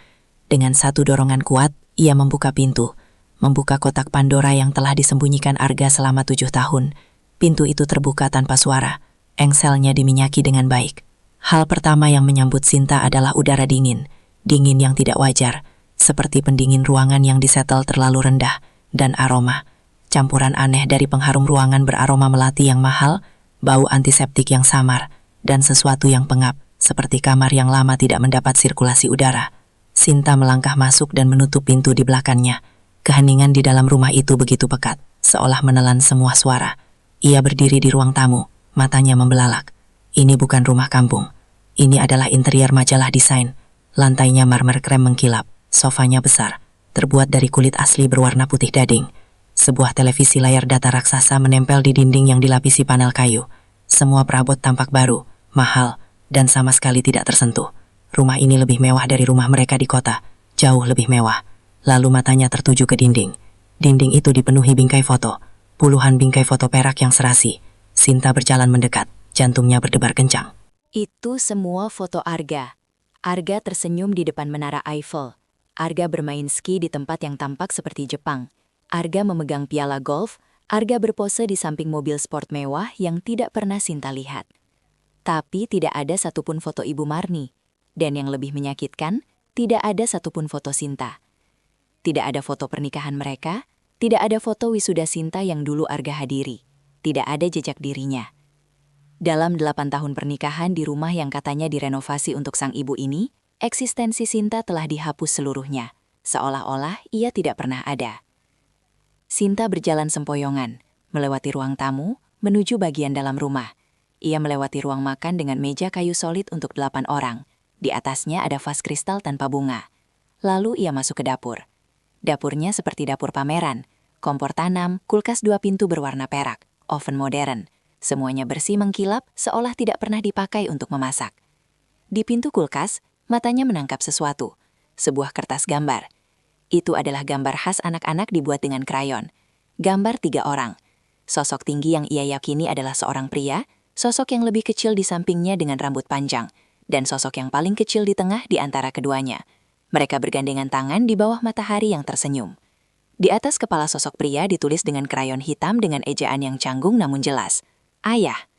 Dengan satu dorongan kuat, ia membuka pintu, membuka kotak Pandora yang telah disembunyikan Arga selama 7 tahun. Pintu itu terbuka tanpa suara. Engselnya diminyaki dengan baik. Hal pertama yang menyambut Sinta adalah udara dingin. Dingin yang tidak wajar, seperti pendingin ruangan yang disetel terlalu rendah, dan aroma. Campuran aneh dari pengharum ruangan beraroma melati yang mahal, bau antiseptik yang samar, dan sesuatu yang pengap, seperti kamar yang lama tidak mendapat sirkulasi udara. Sinta melangkah masuk dan menutup pintu di belakangnya. Keheningan di dalam rumah itu begitu pekat, seolah menelan semua suara. Ia berdiri di ruang tamu, matanya membelalak. Ini bukan rumah kampung. Ini adalah interior majalah desain. Lantainya marmer krem mengkilap, sofanya besar, terbuat dari kulit asli berwarna putih dading. Sebuah televisi layar data raksasa menempel di dinding yang dilapisi panel kayu. Semua perabot tampak baru, mahal, dan sama sekali tidak tersentuh. Rumah ini lebih mewah dari rumah mereka di kota, jauh lebih mewah. Lalu matanya tertuju ke dinding. Dinding itu dipenuhi bingkai foto, puluhan bingkai foto perak yang serasi. Sinta berjalan mendekat, jantungnya berdebar kencang. Itu semua foto Arga. Arga tersenyum di depan menara Eiffel. Arga bermain ski di tempat yang tampak seperti Jepang. Arga memegang piala golf. Arga berpose di samping mobil sport mewah yang tidak pernah Sinta lihat. Tapi tidak ada satupun foto Ibu Marni. Dan yang lebih menyakitkan, tidak ada satupun foto Sinta. Tidak ada foto pernikahan mereka, tidak ada foto wisuda Sinta yang dulu Arga hadiri. Tidak ada jejak dirinya. Dalam 8 tahun pernikahan di rumah yang katanya direnovasi untuk sang ibu ini, eksistensi Sinta telah dihapus seluruhnya, seolah-olah ia tidak pernah ada. Sinta berjalan sempoyongan, melewati ruang tamu, menuju bagian dalam rumah. Ia melewati ruang makan dengan meja kayu solid untuk 8 orang. Di atasnya ada vas kristal tanpa bunga. Lalu ia masuk ke dapur. Dapurnya seperti dapur pameran, kompor tanam, kulkas 2 pintu berwarna perak, oven modern. Semuanya bersih mengkilap seolah tidak pernah dipakai untuk memasak. Di pintu kulkas, matanya menangkap sesuatu, sebuah kertas gambar. Itu adalah gambar khas anak-anak dibuat dengan krayon. Gambar 3 orang. Sosok tinggi yang ia yakini adalah seorang pria, sosok yang lebih kecil di sampingnya dengan rambut panjang, dan sosok yang paling kecil di tengah di antara keduanya. Mereka bergandengan tangan di bawah matahari yang tersenyum. Di atas kepala sosok pria ditulis dengan krayon hitam dengan ejaan yang canggung namun jelas. Ayah.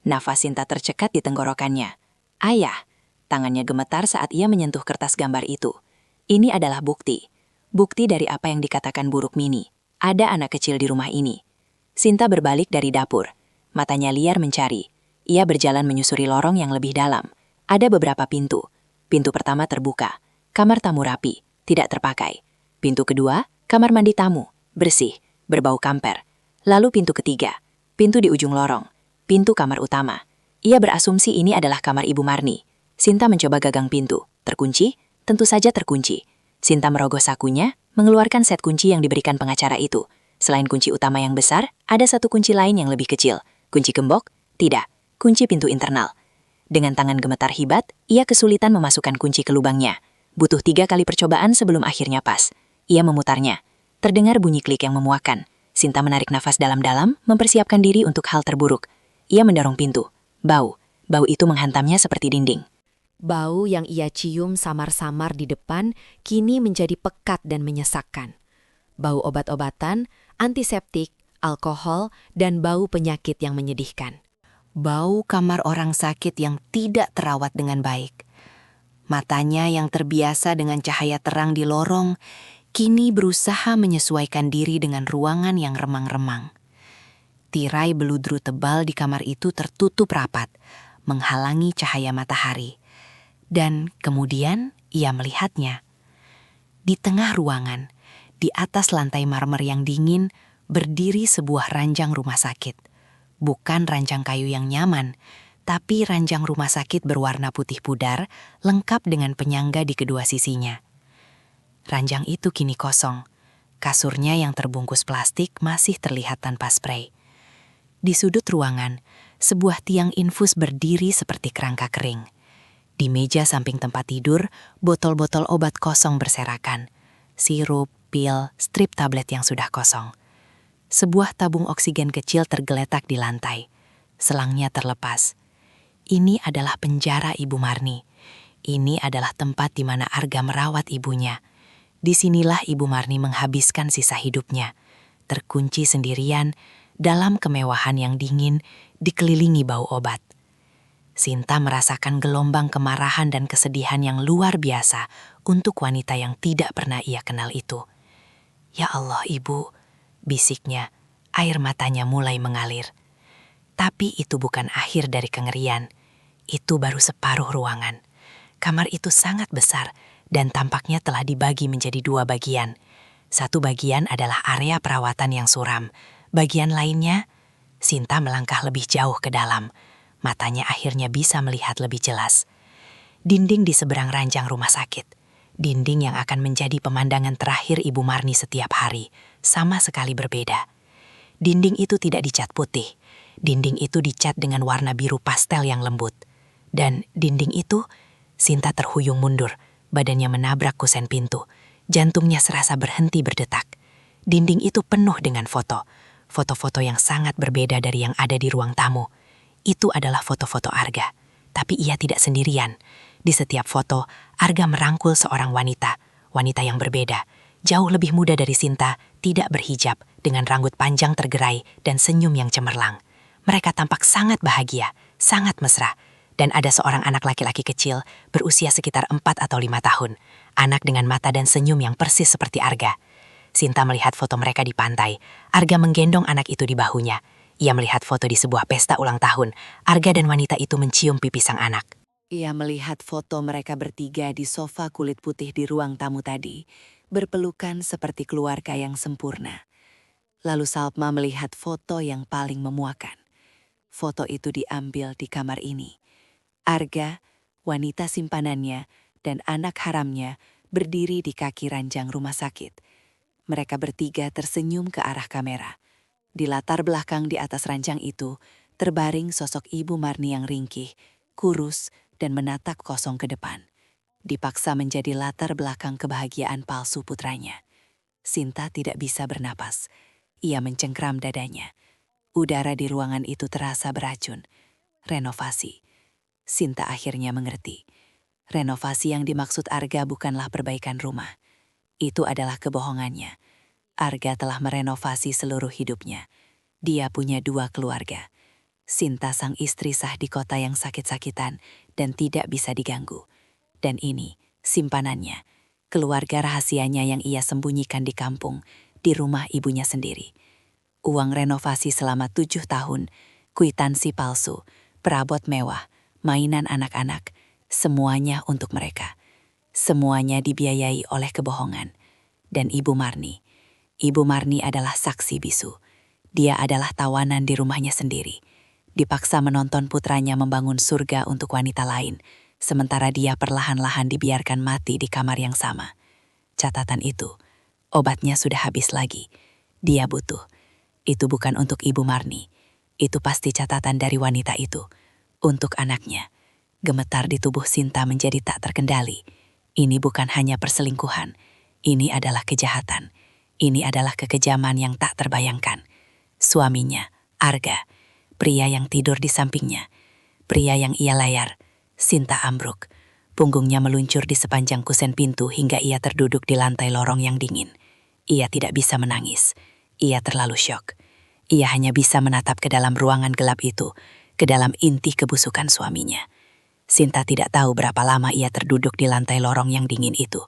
Nafas Sinta tercekat di tenggorokannya. Ayah. Tangannya gemetar saat ia menyentuh kertas gambar itu. Ini adalah bukti. Bukti dari apa yang dikatakan buruk Mini. Ada anak kecil di rumah ini. Sinta berbalik dari dapur. Matanya liar mencari. Ia berjalan menyusuri lorong yang lebih dalam. Ada beberapa pintu. Pintu pertama terbuka. Kamar tamu rapi, tidak terpakai. Pintu kedua, kamar mandi tamu, bersih, berbau kamper. Lalu pintu ketiga, pintu di ujung lorong. Pintu kamar utama. Ia berasumsi ini adalah kamar Ibu Marni. Sinta mencoba gagang pintu. Terkunci? Tentu saja terkunci. Sinta merogoh sakunya, mengeluarkan set kunci yang diberikan pengacara itu. Selain kunci utama yang besar, ada satu kunci lain yang lebih kecil. Kunci gembok? Tidak. Kunci pintu internal. Dengan tangan gemetar hibat, ia kesulitan memasukkan kunci ke lubangnya. Butuh 3 kali percobaan sebelum akhirnya pas. Ia memutarnya. Terdengar bunyi klik yang memuakkan. Sinta menarik nafas dalam-dalam, mempersiapkan diri untuk hal terburuk. Ia mendorong pintu. Bau. Bau itu menghantamnya seperti dinding. Bau yang ia cium samar-samar di depan kini menjadi pekat dan menyesakkan. Bau obat-obatan, antiseptik, alkohol, dan bau penyakit yang menyedihkan. Bau kamar orang sakit yang tidak terawat dengan baik. Matanya yang terbiasa dengan cahaya terang di lorong, kini berusaha menyesuaikan diri dengan ruangan yang remang-remang. Tirai beludru tebal di kamar itu tertutup rapat, menghalangi cahaya matahari. Dan kemudian ia melihatnya. Di tengah ruangan, di atas lantai marmer yang dingin, berdiri sebuah ranjang rumah sakit. Bukan ranjang kayu yang nyaman, tapi ranjang rumah sakit berwarna putih pudar, lengkap dengan penyangga di kedua sisinya. Ranjang itu kini kosong. Kasurnya yang terbungkus plastik masih terlihat tanpa sprei. Di sudut ruangan, sebuah tiang infus berdiri seperti kerangka kering. Di meja samping tempat tidur, botol-botol obat kosong berserakan. Sirup, pil, strip tablet yang sudah kosong. Sebuah tabung oksigen kecil tergeletak di lantai. Selangnya terlepas. Ini adalah penjara Ibu Marni. Ini adalah tempat di mana Arga merawat ibunya. Disinilah Ibu Marni menghabiskan sisa hidupnya. Terkunci sendirian, dalam kemewahan yang dingin, dikelilingi bau obat. Sinta merasakan gelombang kemarahan dan kesedihan yang luar biasa untuk wanita yang tidak pernah ia kenal itu. Ya Allah, Ibu, bisiknya, air matanya mulai mengalir. Tapi itu bukan akhir dari kengerian. Itu baru separuh ruangan. Kamar itu sangat besar dan tampaknya telah dibagi menjadi 2 bagian. Satu bagian adalah area perawatan yang suram. Bagian lainnya, Sinta melangkah lebih jauh ke dalam. Matanya akhirnya bisa melihat lebih jelas. Dinding di seberang ranjang rumah sakit. Dinding yang akan menjadi pemandangan terakhir Ibu Marni setiap hari, sama sekali berbeda. Dinding itu tidak dicat putih. Dinding itu dicat dengan warna biru pastel yang lembut. Dan dinding itu, Sinta terhuyung mundur, badannya menabrak kusen pintu. Jantungnya serasa berhenti berdetak. Dinding itu penuh dengan foto. Foto-foto yang sangat berbeda dari yang ada di ruang tamu. Itu adalah foto-foto Arga. Tapi ia tidak sendirian. Di setiap foto, Arga merangkul seorang wanita. Wanita yang berbeda. Jauh lebih muda dari Sinta, tidak berhijab, dengan rambut panjang tergerai dan senyum yang cemerlang. Mereka tampak sangat bahagia, sangat mesra. Dan ada seorang anak laki-laki kecil, berusia sekitar 4 atau 5 tahun. Anak dengan mata dan senyum yang persis seperti Arga. Sinta melihat foto mereka di pantai. Arga menggendong anak itu di bahunya. Ia melihat foto di sebuah pesta ulang tahun. Arga dan wanita itu mencium pipi sang anak. Ia melihat foto mereka bertiga di sofa kulit putih di ruang tamu tadi, berpelukan seperti keluarga yang sempurna. Lalu Salma melihat foto yang paling memuakan. Foto itu diambil di kamar ini. Arga, wanita simpanannya, dan anak haramnya berdiri di kaki ranjang rumah sakit. Mereka bertiga tersenyum ke arah kamera. Di latar belakang di atas ranjang itu, terbaring sosok Ibu Marni yang ringkih, kurus, dan menatap kosong ke depan. dipaksa menjadi latar belakang kebahagiaan palsu putranya. Sinta tidak bisa bernapas. Ia mencengkram dadanya. Udara di ruangan itu terasa beracun. Renovasi. Sinta akhirnya mengerti. Renovasi yang dimaksud Arga bukanlah perbaikan rumah. Itu adalah kebohongannya. Arga telah merenovasi seluruh hidupnya. Dia punya 2 keluarga. Sinta sang istri sah di kota yang sakit-sakitan dan tidak bisa diganggu. Dan ini simpanannya, keluarga rahasianya yang ia sembunyikan di kampung, di rumah ibunya sendiri. Uang renovasi selama 7 tahun, kwitansi palsu, perabot mewah, mainan anak-anak, semuanya untuk mereka. Semuanya dibiayai oleh kebohongan. Dan Ibu Marni. Ibu Marni adalah saksi bisu. Dia adalah tawanan di rumahnya sendiri. Dipaksa menonton putranya membangun surga untuk wanita lain, sementara dia perlahan-lahan dibiarkan mati di kamar yang sama. Catatan itu, obatnya sudah habis lagi. Dia butuh. Itu bukan untuk Ibu Marni. Itu pasti catatan dari wanita itu. Untuk anaknya. Gemetar di tubuh Sinta menjadi tak terkendali. Ini bukan hanya perselingkuhan. Ini adalah kejahatan. Ini adalah kekejaman yang tak terbayangkan. Suaminya, Arga, pria yang tidur di sampingnya, pria yang ia layar, Sinta ambruk. Punggungnya meluncur di sepanjang kusen pintu hingga ia terduduk di lantai lorong yang dingin. Ia tidak bisa menangis. Ia terlalu syok. Ia hanya bisa menatap ke dalam ruangan gelap itu, ke dalam inti kebusukan suaminya. Sinta tidak tahu berapa lama ia terduduk di lantai lorong yang dingin itu.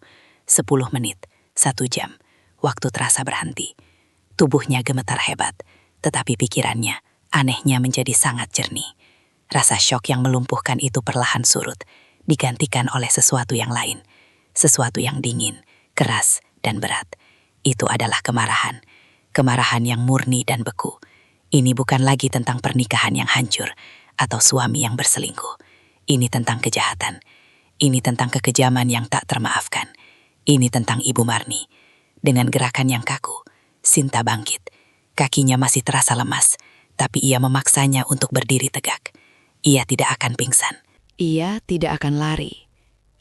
10 menit, 1 jam. Waktu terasa berhenti. Tubuhnya gemetar hebat, tetapi pikirannya, anehnya menjadi sangat jernih. Rasa syok yang melumpuhkan itu perlahan surut, digantikan oleh sesuatu yang lain. Sesuatu yang dingin, keras, dan berat. Itu adalah kemarahan. Kemarahan yang murni dan beku. Ini bukan lagi tentang pernikahan yang hancur, atau suami yang berselingkuh. Ini tentang kejahatan. Ini tentang kekejaman yang tak termaafkan. Ini tentang Ibu Marni. Dengan gerakan yang kaku, Sinta bangkit. Kakinya masih terasa lemas, tapi ia memaksanya untuk berdiri tegak. Ia tidak akan pingsan. Ia tidak akan lari.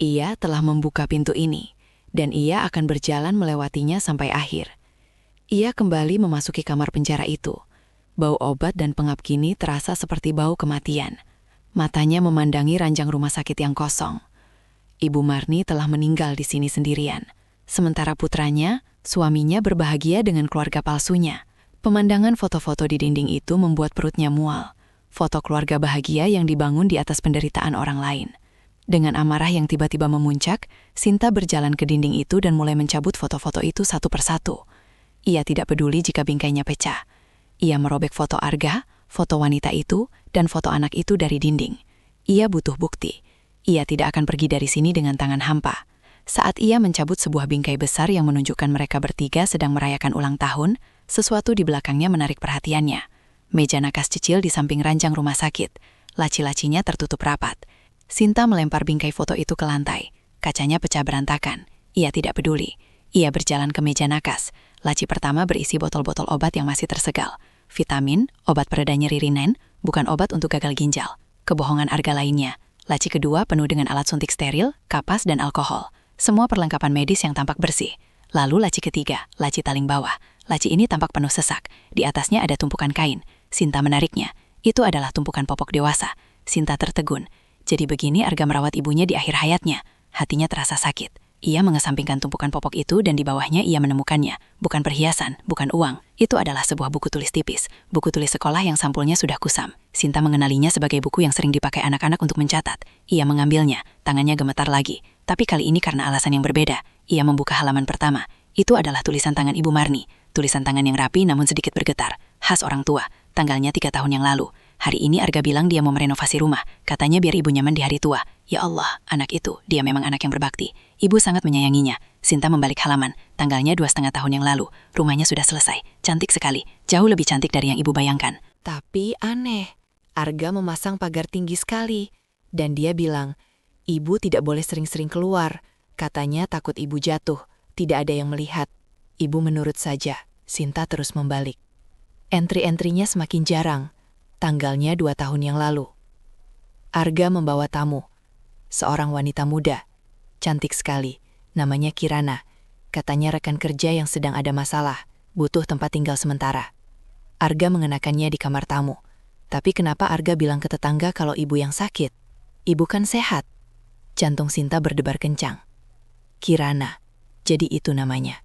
Ia telah membuka pintu ini, dan ia akan berjalan melewatinya sampai akhir. Ia kembali memasuki kamar penjara itu. Bau obat dan pengap kini terasa seperti bau kematian. Matanya memandangi ranjang rumah sakit yang kosong. Ibu Marni telah meninggal di sini sendirian. Sementara putranya, suaminya berbahagia dengan keluarga palsunya. Pemandangan foto-foto di dinding itu membuat perutnya mual. Foto keluarga bahagia yang dibangun di atas penderitaan orang lain. Dengan amarah yang tiba-tiba memuncak, Sinta berjalan ke dinding itu dan mulai mencabut foto-foto itu satu persatu. Ia tidak peduli jika bingkainya pecah. Ia merobek foto Arga, foto wanita itu, dan foto anak itu dari dinding. Ia butuh bukti. Ia tidak akan pergi dari sini dengan tangan hampa. Saat ia mencabut sebuah bingkai besar yang menunjukkan mereka bertiga sedang merayakan ulang tahun, sesuatu di belakangnya menarik perhatiannya. Meja nakas kecil di samping ranjang rumah sakit. Laci-lacinya tertutup rapat. Sinta melempar bingkai foto itu ke lantai. Kacanya pecah berantakan. Ia tidak peduli. Ia berjalan ke meja nakas. Laci pertama berisi botol-botol obat yang masih tersegal. Vitamin, obat pereda nyeri rinen, bukan obat untuk gagal ginjal. Kebohongan Arga lainnya. Laci kedua penuh dengan alat suntik steril, kapas, dan alkohol. Semua perlengkapan medis yang tampak bersih. Lalu laci ketiga, laci taling bawah. Laci ini tampak penuh sesak. Di atasnya ada tumpukan kain. Sinta menariknya. Itu adalah tumpukan popok dewasa. Sinta tertegun. Jadi begini Arga merawat ibunya di akhir hayatnya. Hatinya terasa sakit. Ia mengesampingkan tumpukan popok itu dan di bawahnya ia menemukannya. Bukan perhiasan, bukan uang. Itu adalah sebuah buku tulis tipis. Buku tulis sekolah yang sampulnya sudah kusam. Sinta mengenalinya sebagai buku yang sering dipakai anak-anak untuk mencatat. Ia mengambilnya. Tangannya gemetar lagi. Tapi kali ini karena alasan yang berbeda. Ia membuka halaman pertama. Itu adalah tulisan tangan Ibu Marni. Tulisan tangan yang rapi namun sedikit bergetar. Khas orang tua. Tanggalnya 3 tahun yang lalu. Hari ini Arga bilang dia mau merenovasi rumah. Katanya biar ibu nyaman di hari tua. Ya Allah, anak itu, dia memang anak yang berbakti. Ibu sangat menyayanginya. Sinta membalik halaman. Tanggalnya 2,5 tahun yang lalu. Rumahnya sudah selesai. Cantik sekali. Jauh lebih cantik dari yang ibu bayangkan. Tapi aneh. Arga memasang pagar tinggi sekali. Dan dia bilang, ibu tidak boleh sering-sering keluar. Katanya takut ibu jatuh. Tidak ada yang melihat. Ibu menurut saja. Sinta terus membalik. Entry-entrynya semakin jarang. Tanggalnya 2 tahun yang lalu. Arga membawa tamu. Seorang wanita muda. cantik sekali. Namanya Kirana. Katanya rekan kerja yang sedang ada masalah, butuh tempat tinggal sementara. Arga mengenakannya di kamar tamu. Tapi kenapa Arga bilang ke tetangga kalau ibu yang sakit? Ibu kan sehat. Jantung Sinta berdebar kencang. Kirana. Jadi itu namanya.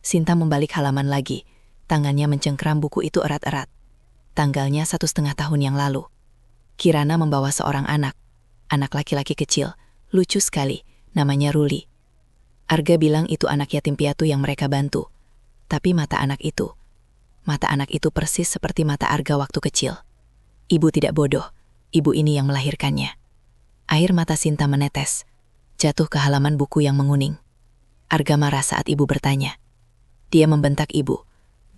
Sinta membalik halaman lagi. Tangannya mencengkram buku itu erat-erat. Tanggalnya 1,5 tahun yang lalu. Kirana membawa seorang anak. Anak laki-laki kecil. Lucu sekali. Namanya Ruli. Arga bilang itu anak yatim piatu yang mereka bantu. Tapi mata anak itu persis seperti mata Arga waktu kecil. Ibu tidak bodoh, ibu ini yang melahirkannya. Air mata Sinta menetes, jatuh ke halaman buku yang menguning. Arga marah saat ibu bertanya. Dia membentak ibu.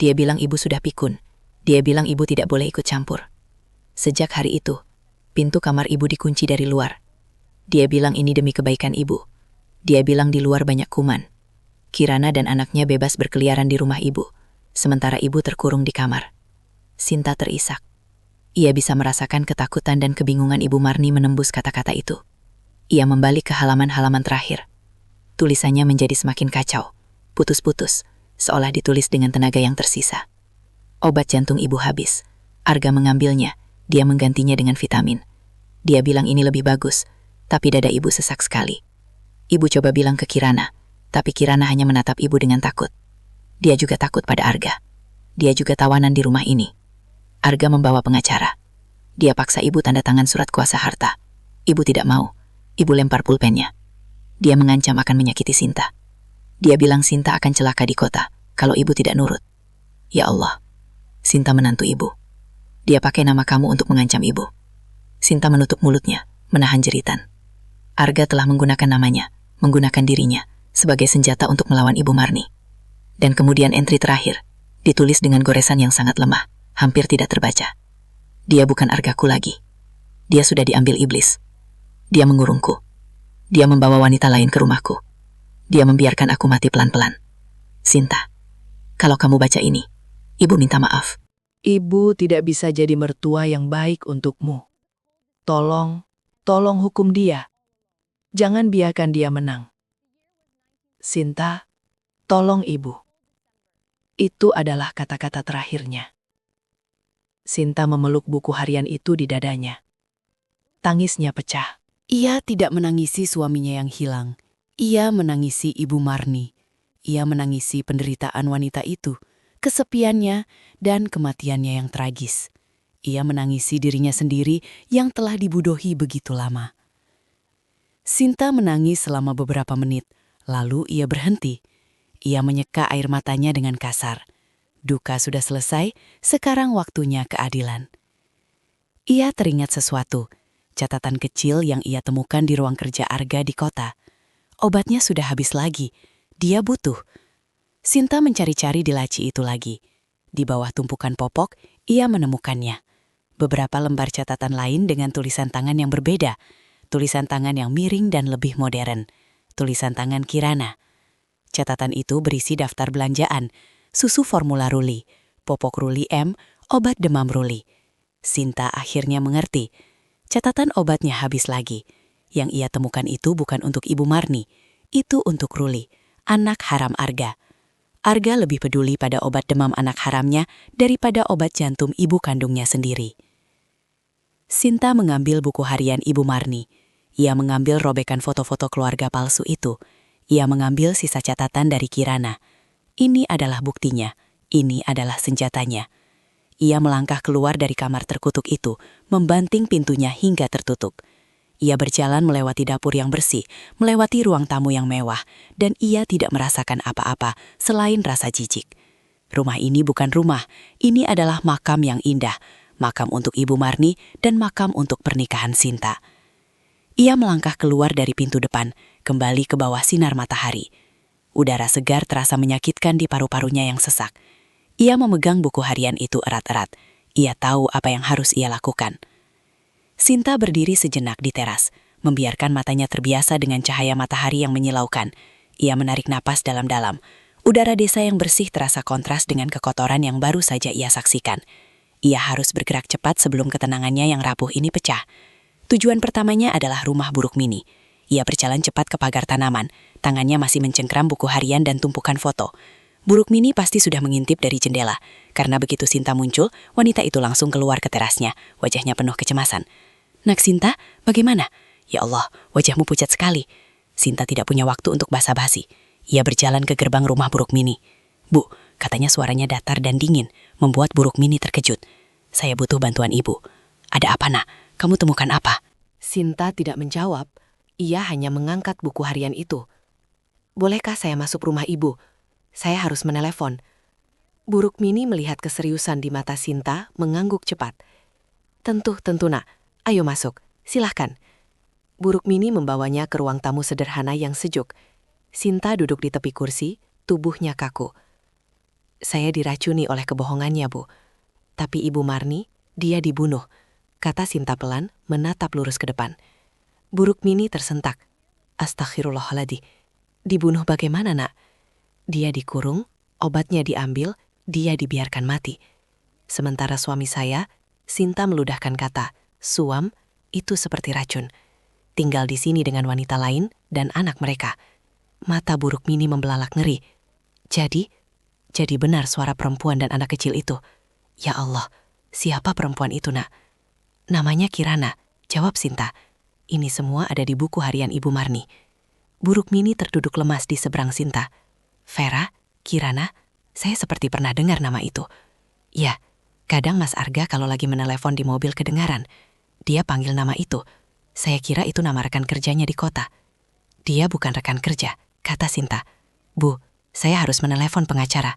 Dia bilang ibu sudah pikun. Dia bilang ibu tidak boleh ikut campur. Sejak hari itu, pintu kamar ibu dikunci dari luar. Dia bilang ini demi kebaikan ibu. Dia bilang di luar banyak kuman. Kirana dan anaknya bebas berkeliaran di rumah ibu, sementara ibu terkurung di kamar. Sinta terisak. Ia bisa merasakan ketakutan dan kebingungan Ibu Marni menembus kata-kata itu. Ia membalik ke halaman-halaman terakhir. Tulisannya menjadi semakin kacau, putus-putus, seolah ditulis dengan tenaga yang tersisa. Obat jantung ibu habis. Arga mengambilnya, dia menggantinya dengan vitamin. Dia bilang ini lebih bagus, tapi dada ibu sesak sekali. Ibu coba bilang ke Kirana, tapi Kirana hanya menatap ibu dengan takut. Dia juga takut pada Arga. Dia juga tawanan di rumah ini. Arga membawa pengacara. Dia paksa ibu tanda tangan surat kuasa harta. Ibu tidak mau. Ibu lempar pulpennya. Dia mengancam akan menyakiti Sinta. Dia bilang Sinta akan celaka di kota kalau ibu tidak nurut. Ya Allah, Sinta menantu ibu. Dia pakai nama kamu untuk mengancam ibu. Sinta menutup mulutnya, menahan jeritan. Arga telah menggunakan namanya, menggunakan dirinya, sebagai senjata untuk melawan Ibu Marni. Dan kemudian entry terakhir, ditulis dengan goresan yang sangat lemah. Hampir tidak terbaca. Dia bukan Argaku lagi. Dia sudah diambil iblis. Dia mengurungku. Dia membawa wanita lain ke rumahku. Dia membiarkan aku mati pelan-pelan. Sinta, kalau kamu baca ini, ibu minta maaf. Ibu tidak bisa jadi mertua yang baik untukmu. Tolong hukum dia. Jangan biarkan dia menang. Sinta, tolong ibu. Itu adalah kata-kata terakhirnya. Sinta memeluk buku harian itu di dadanya. Tangisnya pecah. Ia tidak menangisi suaminya yang hilang. Ia menangisi Ibu Marni. Ia menangisi penderitaan wanita itu, kesepiannya, dan kematiannya yang tragis. Ia menangisi dirinya sendiri yang telah dibodohi begitu lama. Sinta menangis selama beberapa menit, lalu ia berhenti. Ia menyeka air matanya dengan kasar. Duka sudah selesai, sekarang waktunya keadilan. Ia teringat sesuatu, catatan kecil yang ia temukan di ruang kerja Arga di kota. Obatnya sudah habis lagi, dia butuh. Sinta mencari-cari di laci itu lagi. Di bawah tumpukan popok, ia menemukannya. Beberapa lembar catatan lain dengan tulisan tangan yang berbeda. Tulisan tangan yang miring dan lebih modern. Tulisan tangan Kirana. Catatan itu berisi daftar belanjaan, susu formula Ruli, popok Ruli M, obat demam Ruli. Sinta akhirnya mengerti. Catatan obatnya habis lagi. Yang ia temukan itu bukan untuk Ibu Marni. Itu untuk Ruli, anak haram Arga. Arga lebih peduli pada obat demam anak haramnya daripada obat jantung ibu kandungnya sendiri. Sinta mengambil buku harian Ibu Marni. Ia mengambil robekan foto-foto keluarga palsu itu. Ia mengambil sisa catatan dari Kirana. Ini adalah buktinya. Ini adalah senjatanya. Ia melangkah keluar dari kamar terkutuk itu, membanting pintunya hingga tertutup. Ia berjalan melewati dapur yang bersih, melewati ruang tamu yang mewah, dan ia tidak merasakan apa-apa selain rasa jijik. Rumah ini bukan rumah, ini adalah makam yang indah, makam untuk Ibu Marni dan makam untuk pernikahan Sinta. Ia melangkah keluar dari pintu depan, kembali ke bawah sinar matahari. Udara segar terasa menyakitkan di paru-parunya yang sesak. Ia memegang buku harian itu erat-erat. Ia tahu apa yang harus ia lakukan. Sinta berdiri sejenak di teras, membiarkan matanya terbiasa dengan cahaya matahari yang menyilaukan. Ia menarik napas dalam-dalam. Udara desa yang bersih terasa kontras dengan kekotoran yang baru saja ia saksikan. Ia harus bergerak cepat sebelum ketenangannya yang rapuh ini pecah. Tujuan pertamanya adalah rumah buruk mini. Ia berjalan cepat ke pagar tanaman. Tangannya masih mencengkram buku harian dan tumpukan foto. Buruk Mini pasti sudah mengintip dari jendela. Karena begitu Sinta muncul, wanita itu langsung keluar ke terasnya. Wajahnya penuh kecemasan. "Nak Sinta, bagaimana?" "Ya Allah, wajahmu pucat sekali." Sinta tidak punya waktu untuk basa-basi. Ia berjalan ke gerbang rumah Buruk Mini. "Bu," katanya suaranya datar dan dingin, membuat Buruk Mini terkejut. "Saya butuh bantuan ibu." "Ada apa, Nak? Kamu temukan apa?" Sinta tidak menjawab. Ia hanya mengangkat buku harian itu. "Bolehkah saya masuk rumah ibu? Saya harus menelepon." Buruk Mini melihat keseriusan di mata Sinta, mengangguk cepat. Tentu, Nak. Ayo masuk, silahkan." Buruk Mini membawanya ke ruang tamu sederhana yang sejuk. Sinta duduk di tepi kursi, tubuhnya kaku. "Saya diracuni oleh kebohongannya, Bu. Tapi Ibu Marni, dia dibunuh," kata Sinta pelan, menatap lurus ke depan. Buruk Mini tersentak. "Astaghfirullahaladzim. Dibunuh bagaimana, Nak?" "Dia dikurung, obatnya diambil, dia dibiarkan mati. Sementara suami saya," Sinta meludahkan kata, "suam, itu seperti racun. Tinggal di sini dengan wanita lain dan anak mereka." Mata Buruk Mini membelalak ngeri. Jadi benar suara perempuan dan anak kecil itu. "Ya Allah, siapa perempuan itu, Nak?" "Namanya Kirana," jawab Sinta. "Ini semua ada di buku harian Ibu Marni." Buruk Mini terduduk lemas di seberang Sinta. "Vera, Kirana, saya seperti pernah dengar nama itu." "Ya, kadang Mas Arga kalau lagi menelepon di mobil kedengaran. Dia panggil nama itu. Saya kira itu nama rekan kerjanya di kota." "Dia bukan rekan kerja," kata Sinta. "Bu, saya harus menelepon pengacara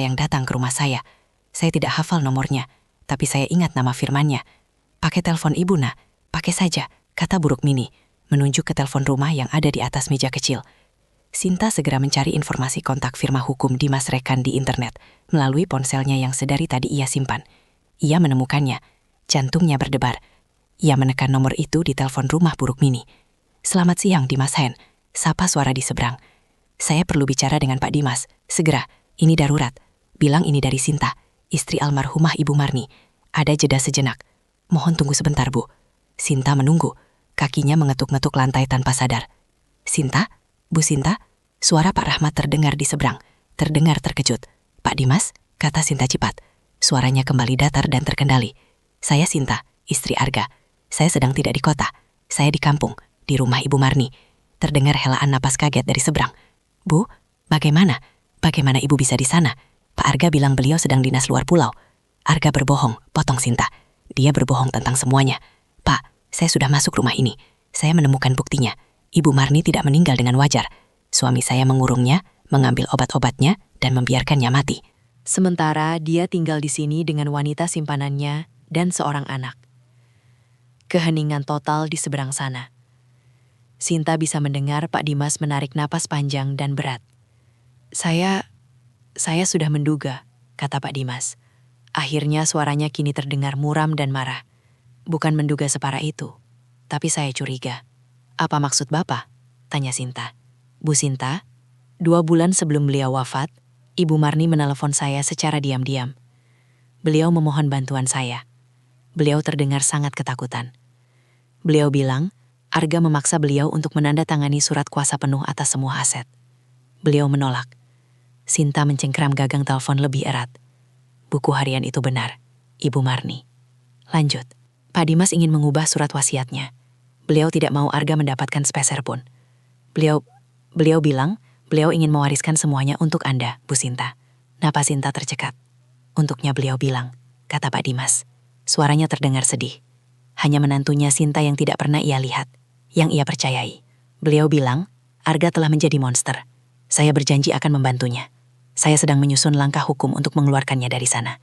yang datang ke rumah saya. Saya tidak hafal nomornya, tapi saya ingat nama firmannya." "Pakai telepon ibu, Nak, pakai saja," kata Buruk Mini, menunjuk ke telepon rumah yang ada di atas meja kecil. Sinta segera mencari informasi kontak firma hukum Dimas Rekan di internet melalui ponselnya yang sedari tadi ia simpan. Ia menemukannya. Jantungnya berdebar. Ia menekan nomor itu di telepon rumah Buruk Mini. "Selamat siang, Dimas Hen," sapa suara di seberang. "Saya perlu bicara dengan Pak Dimas. Segera, ini darurat. Bilang ini dari Sinta, istri almarhumah Ibu Marni. Ada jeda sejenak. Mohon tunggu sebentar, Bu." Sinta menunggu. Kakinya mengetuk-ngetuk lantai tanpa sadar. "Sinta? Bu Sinta?" Suara Pak Rahmat terdengar di seberang. Terdengar terkejut. "Pak Dimas?" kata Sinta cepat. Suaranya kembali datar dan terkendali. "Saya Sinta, istri Arga. Saya sedang tidak di kota. Saya di kampung, di rumah Ibu Marni." Terdengar helaan napas kaget dari seberang. "Bu, bagaimana? Bagaimana Ibu bisa di sana? Pak Arga bilang beliau sedang dinas luar pulau." "Arga berbohong," potong Sinta. "Dia berbohong tentang semuanya. Pak, saya sudah masuk rumah ini. Saya menemukan buktinya. Ibu Marni tidak meninggal dengan wajar. Suami saya mengurungnya, mengambil obat-obatnya, dan membiarkannya mati." Sementara dia tinggal di sini dengan wanita simpanannya dan seorang anak. Keheningan total di seberang sana. Sinta bisa mendengar Pak Dimas menarik napas panjang dan berat. Saya sudah menduga," kata Pak Dimas. Akhirnya suaranya kini terdengar muram dan marah. "Bukan menduga separah itu, tapi saya curiga." "Apa maksud Bapak?" tanya Sinta. "Bu Sinta, 2 bulan sebelum beliau wafat, Ibu Marni menelepon saya secara diam-diam. Beliau memohon bantuan saya. Beliau terdengar sangat ketakutan. Beliau bilang, Arga memaksa beliau untuk menandatangani surat kuasa penuh atas semua aset. Beliau menolak." Sinta mencengkram gagang telepon lebih erat. "Buku harian itu benar, Ibu Marni." Lanjut, Pak Dimas ingin mengubah surat wasiatnya. Beliau tidak mau Arga mendapatkan sepeser pun. Beliau bilang, beliau ingin mewariskan semuanya untuk Anda, Bu Sinta." Napas Sinta tercekat. "Untuknya beliau bilang," kata Pak Dimas. Suaranya terdengar sedih. Hanya menantunya Sinta yang tidak pernah ia lihat, yang ia percayai. Beliau bilang, "Arga telah menjadi monster. Saya berjanji akan membantunya. Saya sedang menyusun langkah hukum untuk mengeluarkannya dari sana.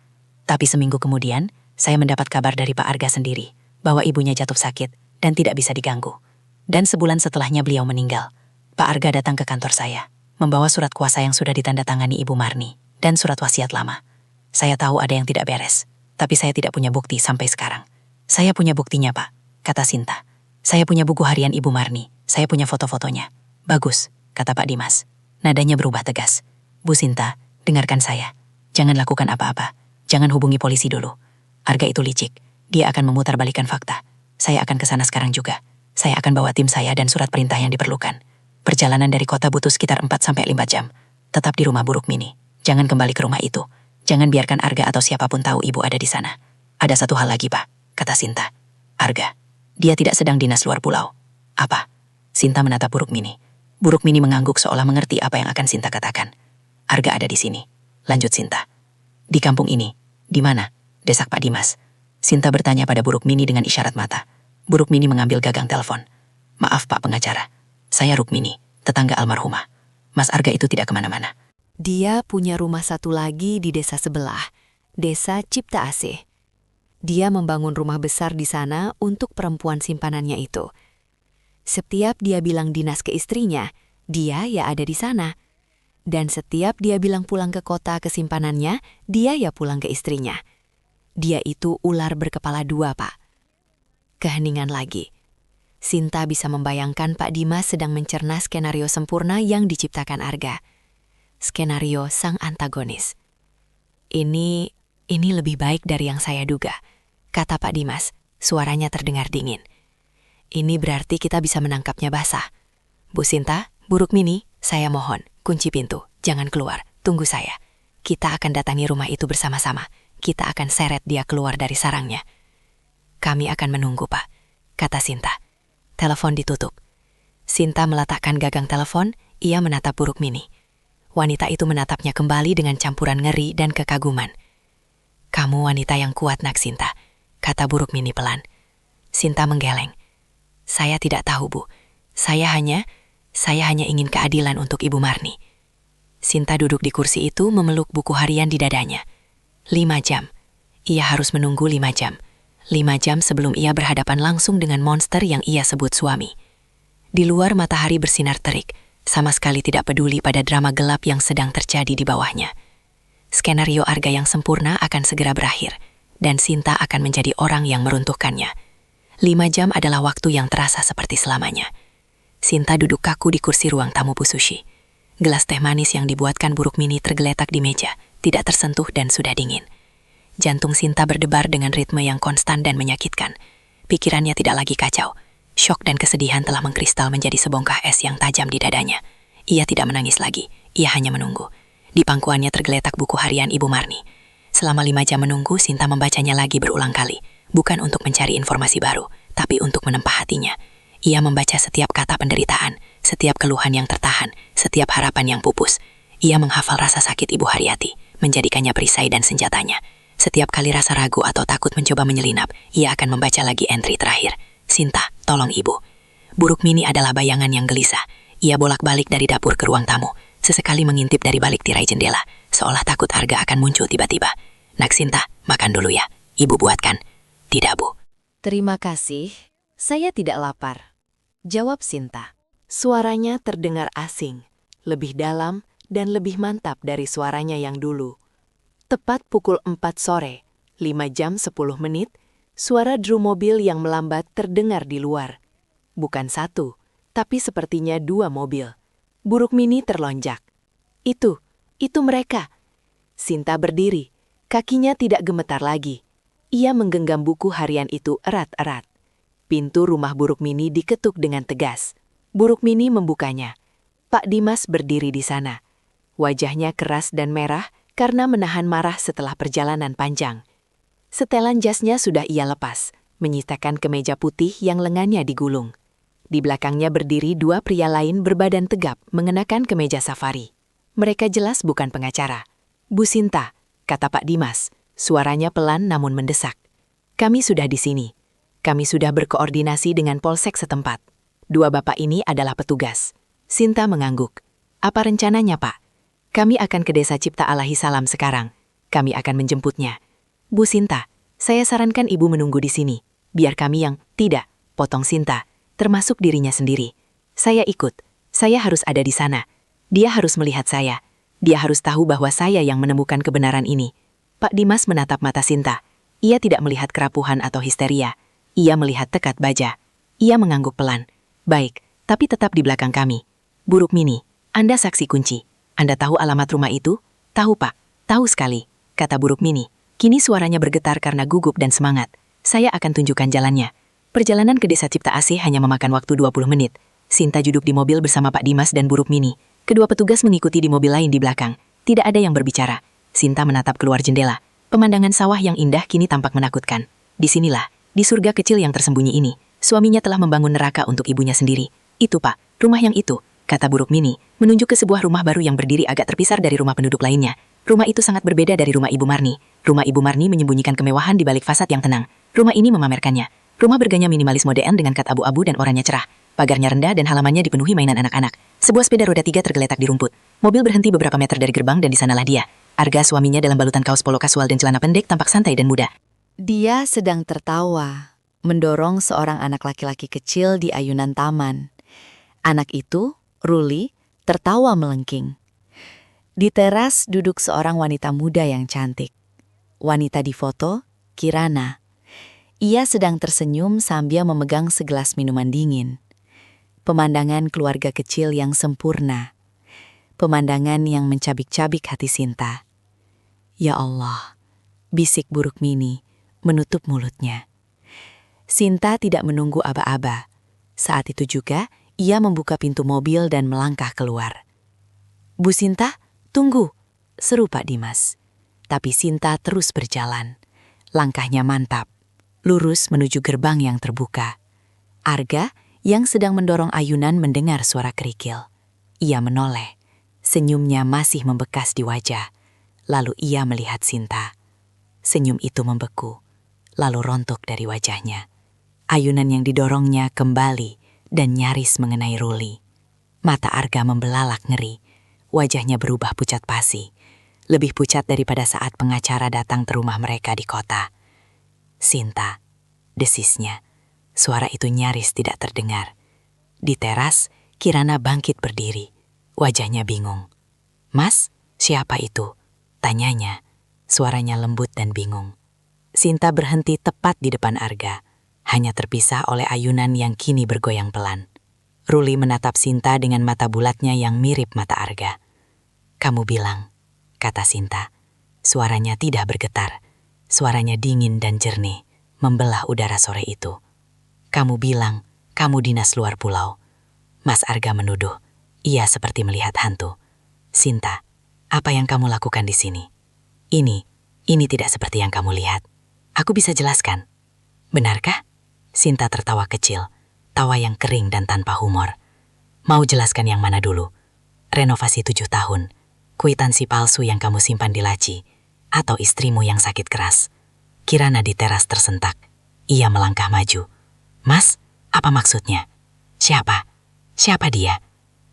Tapi seminggu kemudian, saya mendapat kabar dari Pak Arga sendiri, bahwa ibunya jatuh sakit dan tidak bisa diganggu. Dan sebulan setelahnya beliau meninggal. Pak Arga datang ke kantor saya, membawa surat kuasa yang sudah ditandatangani Ibu Marni, dan surat wasiat lama. Saya tahu ada yang tidak beres, tapi saya tidak punya bukti sampai sekarang." "Saya punya buktinya, Pak," kata Sinta. "Saya punya buku harian Ibu Marni, saya punya foto-fotonya." "Bagus," kata Pak Dimas. Nadanya berubah tegas. "Bu Sinta, dengarkan saya. Jangan lakukan apa-apa. Jangan hubungi polisi dulu. Arga itu licik. Dia akan memutarbalikkan fakta. Saya akan ke sana sekarang juga. Saya akan bawa tim saya dan surat perintah yang diperlukan. Perjalanan dari kota butuh sekitar 4-5 jam. Tetap di rumah Buruk Mini. Jangan kembali ke rumah itu. Jangan biarkan Arga atau siapapun tahu ibu ada di sana. Ada satu hal lagi, Pak, kata Sinta. Arga, dia tidak sedang dinas luar pulau. Apa? Sinta menatap Buruk Mini. Buruk Mini mengangguk seolah mengerti apa yang akan Sinta katakan. Arga ada di sini. Lanjut Sinta. Di kampung ini. Di mana? Desak Pak Dimas. Sinta bertanya pada Buruk Mini dengan isyarat mata. Buruk Mini mengambil gagang telepon. Maaf Pak pengacara. Saya Rukmini, tetangga almarhumah. Mas Arga itu tidak kemana-mana. Dia punya rumah satu lagi di desa sebelah, Desa Cipta Asih. Dia membangun rumah besar di sana untuk perempuan simpanannya itu. Setiap dia bilang dinas ke istrinya, dia ya ada di sana. Dan setiap dia bilang pulang ke kota ke simpanannya, dia ya pulang ke istrinya. Dia itu ular berkepala dua, Pak. Keheningan lagi. Sinta bisa membayangkan Pak Dimas sedang mencerna skenario sempurna yang diciptakan Arga. Skenario sang antagonis. Ini lebih baik dari yang saya duga, kata Pak Dimas, suaranya terdengar dingin. Ini berarti kita bisa menangkapnya basah. Bu Sinta, Buruk Mini, saya mohon, kunci pintu, jangan keluar, tunggu saya. Kita akan datangi rumah itu bersama-sama. Kita akan seret dia keluar dari sarangnya. Kami akan menunggu, Pak, kata Sinta. Telepon ditutup. Sinta meletakkan gagang telepon, ia menatap Buruk Mini. Wanita itu menatapnya kembali dengan campuran ngeri dan kekaguman. Kamu wanita yang kuat, Nak Sinta, kata Buruk Mini pelan. Sinta menggeleng. Saya tidak tahu, Bu. Saya hanya ingin keadilan untuk Ibu Marni. Sinta duduk di kursi itu memeluk buku harian di dadanya. 5 jam. Ia harus menunggu 5 jam. 5 jam sebelum ia berhadapan langsung dengan monster yang ia sebut suami. Di luar matahari bersinar terik, sama sekali tidak peduli pada drama gelap yang sedang terjadi di bawahnya. Skenario Arga yang sempurna akan segera berakhir, dan Sinta akan menjadi orang yang meruntuhkannya. 5 jam adalah waktu yang terasa seperti selamanya. Sinta duduk kaku di kursi ruang tamu Bu Sushi. Gelas teh manis yang dibuatkan Buruk Mini tergeletak di meja, tidak tersentuh dan sudah dingin. Jantung Sinta berdebar dengan ritme yang konstan dan menyakitkan. Pikirannya tidak lagi kacau. Syok dan kesedihan telah mengkristal menjadi sebongkah es yang tajam di dadanya. Ia tidak menangis lagi, ia hanya menunggu. Di pangkuannya tergeletak buku harian Ibu Marni. Selama 5 jam menunggu, Sinta membacanya lagi berulang kali. Bukan untuk mencari informasi baru, tapi untuk menempah hatinya. Ia membaca setiap kata penderitaan, setiap keluhan yang tertahan, setiap harapan yang pupus. Ia menghafal rasa sakit Ibu Haryati, menjadikannya perisai dan senjatanya. Setiap kali rasa ragu atau takut mencoba menyelinap, ia akan membaca lagi entry terakhir. Sinta, tolong Ibu. Buruk Mini adalah bayangan yang gelisah. Ia bolak-balik dari dapur ke ruang tamu, sesekali mengintip dari balik tirai jendela, seolah takut Arga akan muncul tiba-tiba. Nak Sinta, makan dulu ya. Ibu buatkan. Tidak, Bu. Terima kasih, saya tidak lapar, jawab Sinta. Suaranya terdengar asing, lebih dalam dan lebih mantap dari suaranya yang dulu. Tepat pukul 4 sore, 5 jam 10 menit, suara drum mobil yang melambat terdengar di luar. Bukan satu, tapi sepertinya 2 mobil. Buruk Mini terlonjak. Itu mereka. Sinta berdiri, kakinya tidak gemetar lagi. Ia menggenggam buku harian itu erat-erat. Pintu rumah Buruk Mini diketuk dengan tegas. Buruk Mini membukanya. Pak Dimas berdiri di sana. Wajahnya keras dan merah karena menahan marah setelah perjalanan panjang. Setelan jasnya sudah ia lepas, menyisakan kemeja putih yang lengannya digulung. Di belakangnya berdiri 2 pria lain berbadan tegap mengenakan kemeja safari. Mereka jelas bukan pengacara. Bu Sinta, kata Pak Dimas, suaranya pelan namun mendesak. Kami sudah di sini. Kami sudah berkoordinasi dengan polsek setempat. 2 bapak ini adalah petugas. Sinta mengangguk. Apa rencananya, Pak? Kami akan ke desa Cipta Alaihi Salam sekarang. Kami akan menjemputnya. Bu Sinta, saya sarankan Ibu menunggu di sini. Biar kami yang tidak, potong Sinta, termasuk dirinya sendiri. Saya ikut. Saya harus ada di sana. Dia harus melihat saya. Dia harus tahu bahwa saya yang menemukan kebenaran ini. Pak Dimas menatap mata Sinta. Ia tidak melihat kerapuhan atau histeria. Ia melihat tekad baja. Ia mengangguk pelan. Baik, tapi tetap di belakang kami. Buruk Mini, Anda saksi kunci. Anda tahu alamat rumah itu? Tahu, Pak. Tahu sekali, kata Buruk Mini. Kini suaranya bergetar karena gugup dan semangat. Saya akan tunjukkan jalannya. Perjalanan ke Desa Cipta Asih hanya memakan waktu 20 menit. Sinta duduk di mobil bersama Pak Dimas dan Buruk Mini. Kedua petugas mengikuti di mobil lain di belakang. Tidak ada yang berbicara. Sinta menatap keluar jendela. Pemandangan sawah yang indah kini tampak menakutkan. Disinilah, di surga kecil yang tersembunyi ini, suaminya telah membangun neraka untuk ibunya sendiri. Itu Pak, rumah yang itu, kata Buruk Mini, menunjuk ke sebuah rumah baru yang berdiri agak terpisah dari rumah penduduk lainnya. Rumah itu sangat berbeda dari rumah Ibu Marni. Rumah Ibu Marni menyembunyikan kemewahan di balik fasad yang tenang. Rumah ini memamerkannya. Rumah bergaya minimalis modern dengan kat abu-abu dan oranye cerah. Pagarnya rendah dan halamannya dipenuhi mainan anak-anak. Sebuah sepeda roda 3 tergeletak di rumput. Mobil berhenti beberapa meter dari gerbang dan di sanalah dia. Arga, suaminya, dalam balutan kaos polo kasual dan celana pendek, tampak santai dan muda. Dia sedang tertawa, mendorong seorang anak laki-laki kecil di ayunan taman. Anak itu, Ruli, tertawa melengking. Di teras duduk seorang wanita muda yang cantik. Wanita di foto, Kirana. Ia sedang tersenyum sambil memegang segelas minuman dingin. Pemandangan keluarga kecil yang sempurna. Pemandangan yang mencabik-cabik hati Sinta. Ya Allah, bisik Buruk Mini, menutup mulutnya. Sinta tidak menunggu aba-aba. Saat itu juga, ia membuka pintu mobil dan melangkah keluar. "Bu Sinta, tunggu," seru Pak Dimas. Tapi Sinta terus berjalan. Langkahnya mantap, lurus menuju gerbang yang terbuka. Arga, yang sedang mendorong ayunan, mendengar suara kerikil. Ia menoleh. Senyumnya masih membekas di wajah. Lalu ia melihat Sinta. Senyum itu membeku, lalu rontok dari wajahnya. Ayunan yang didorongnya kembali dan nyaris mengenai Ruli. Mata Arga membelalak ngeri. Wajahnya berubah pucat pasi. Lebih pucat daripada saat pengacara datang ke rumah mereka di kota. "Sinta," desisnya. Suara itu nyaris tidak terdengar. Di teras, Kirana bangkit berdiri. Wajahnya bingung. "Mas, siapa itu?" tanyanya. Suaranya lembut dan bingung. Sinta berhenti tepat di depan Arga, hanya terpisah oleh ayunan yang kini bergoyang pelan. Ruli menatap Sinta dengan mata bulatnya yang mirip mata Arga. "Kamu bilang," kata Sinta. Suaranya tidak bergetar. Suaranya dingin dan jernih, membelah udara sore itu. "Kamu bilang, kamu dinas luar pulau." Mas Arga menuduh. Ia seperti melihat hantu. "Sinta, apa yang kamu lakukan di sini? Ini tidak seperti yang kamu lihat. Aku bisa jelaskan." "Benarkah?" Sinta tertawa kecil, tawa yang kering dan tanpa humor. "Mau jelaskan yang mana dulu? Renovasi 7 tahun, kwitansi palsu yang kamu simpan di laci, atau istrimu yang sakit keras?" Kirana di teras tersentak. Ia melangkah maju. "Mas, apa maksudnya? Siapa dia?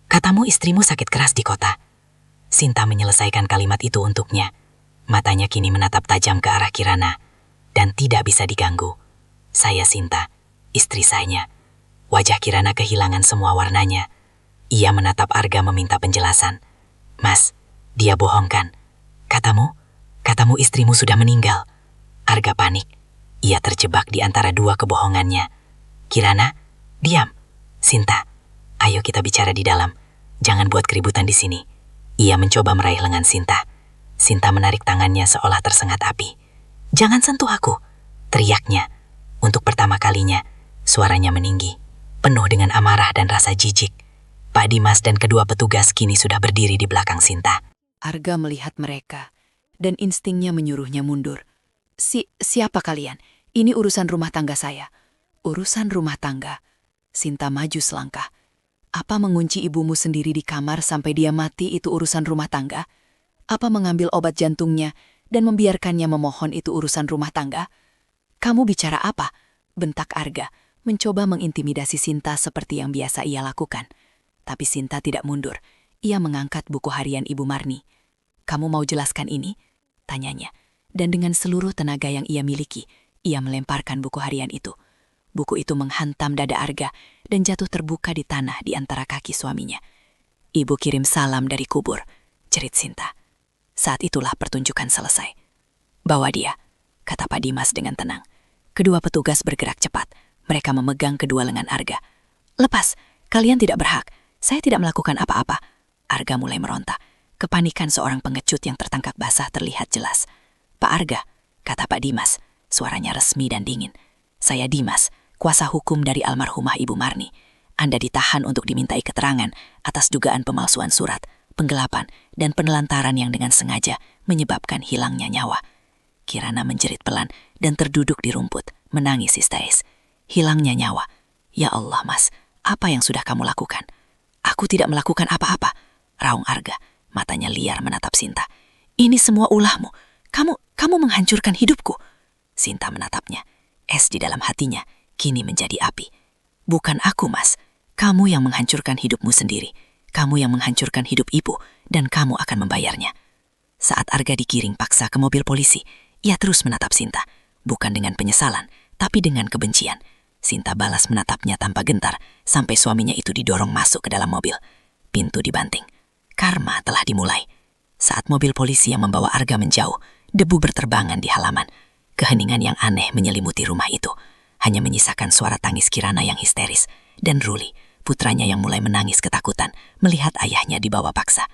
Katamu istrimu sakit keras di kota." Sinta menyelesaikan kalimat itu untuknya. Matanya kini menatap tajam ke arah Kirana, dan tidak bisa diganggu. "Saya Sinta, istri saya." Wajah Kirana kehilangan semua warnanya. Ia menatap Arga meminta penjelasan. "Mas, dia bohong kan? Katamu istrimu sudah meninggal." Arga panik. Ia terjebak di antara dua kebohongannya. "Kirana, diam." "Sinta, ayo kita bicara di dalam. Jangan buat keributan di sini." Ia mencoba meraih lengan Sinta. Sinta menarik tangannya seolah tersengat api. "Jangan sentuh aku," teriaknya. Untuk pertama kalinya, suaranya meninggi, penuh dengan amarah dan rasa jijik. Pak Dimas dan kedua petugas kini sudah berdiri di belakang Sinta. Arga melihat mereka, dan instingnya menyuruhnya mundur. Siapa kalian? Ini urusan rumah tangga saya." "Urusan rumah tangga?" Sinta maju selangkah. "Apa mengunci ibumu sendiri di kamar sampai dia mati itu urusan rumah tangga? Apa mengambil obat jantungnya dan membiarkannya memohon itu urusan rumah tangga?" "Kamu bicara apa?" bentak Arga, mencoba mengintimidasi Sinta seperti yang biasa ia lakukan. Tapi Sinta tidak mundur. Ia mengangkat buku harian Ibu Marni. "Kamu mau jelaskan ini?" tanyanya. Dan dengan seluruh tenaga yang ia miliki, ia melemparkan buku harian itu. Buku itu menghantam dada Arga dan jatuh terbuka di tanah di antara kaki suaminya. "Ibu kirim salam dari kubur," jerit Sinta. Saat itulah pertunjukan selesai. "Bawa dia," kata Pak Dimas dengan tenang. Kedua petugas bergerak cepat. Mereka memegang kedua lengan Arga. "Lepas, kalian tidak berhak. Saya tidak melakukan apa-apa." Arga mulai meronta. Kepanikan seorang pengecut yang tertangkap basah terlihat jelas. "Pak Arga," kata Pak Dimas, suaranya resmi dan dingin. "Saya Dimas, kuasa hukum dari almarhumah Ibu Marni. Anda ditahan untuk dimintai keterangan atas dugaan pemalsuan surat, penggelapan, dan penelantaran yang dengan sengaja menyebabkan hilangnya nyawa. Kirana menjerit pelan dan terduduk di rumput, menangis histeris. Hilangnya nyawa. Ya Allah, Mas, apa yang sudah kamu lakukan? Aku tidak melakukan apa-apa, raung Arga, matanya liar menatap Sinta. Ini semua ulahmu. Kamu menghancurkan hidupku. Sinta menatapnya. Es di dalam hatinya kini menjadi api. Bukan aku, Mas. Kamu yang menghancurkan hidupmu sendiri. Kamu yang menghancurkan hidup ibu, dan kamu akan membayarnya. Saat Arga digiring paksa ke mobil polisi, ia terus menatap Sinta. Bukan dengan penyesalan, tapi dengan kebencian. Sinta balas menatapnya tanpa gentar, sampai suaminya itu didorong masuk ke dalam mobil. Pintu dibanting. Karma telah dimulai. Saat mobil polisi yang membawa Arga menjauh, debu berterbangan di halaman. Keheningan yang aneh menyelimuti rumah itu. Hanya menyisakan suara tangis Kirana yang histeris, dan Ruli, putranya yang mulai menangis ketakutan melihat ayahnya dibawa paksa.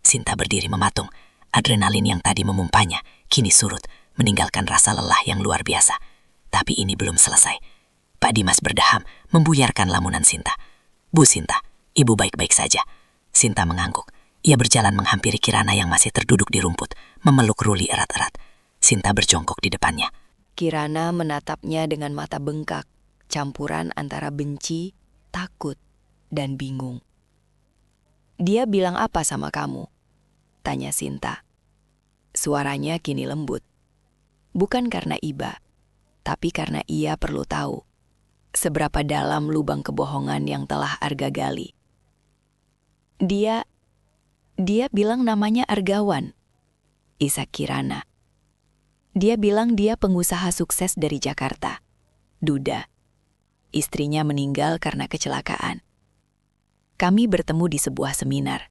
Sinta berdiri mematung. Adrenalin yang tadi memumpanya kini surut, meninggalkan rasa lelah yang luar biasa. Tapi ini belum selesai. Pak Dimas berdaham, membuyarkan lamunan Sinta. Bu Sinta, ibu baik-baik saja. Sinta mengangguk. Ia berjalan menghampiri Kirana yang masih terduduk di rumput, memeluk Ruli erat-erat. Sinta berjongkok di depannya. Kirana menatapnya dengan mata bengkak, campuran antara benci, takut, dan bingung. Dia bilang apa sama kamu? Tanya Sinta. Suaranya kini lembut. Bukan karena iba, tapi karena ia perlu tahu seberapa dalam lubang kebohongan yang telah Arga gali. Dia bilang namanya Argawan, isak Kirana. Dia bilang dia pengusaha sukses dari Jakarta. Duda. Istrinya meninggal karena kecelakaan. Kami bertemu di sebuah seminar.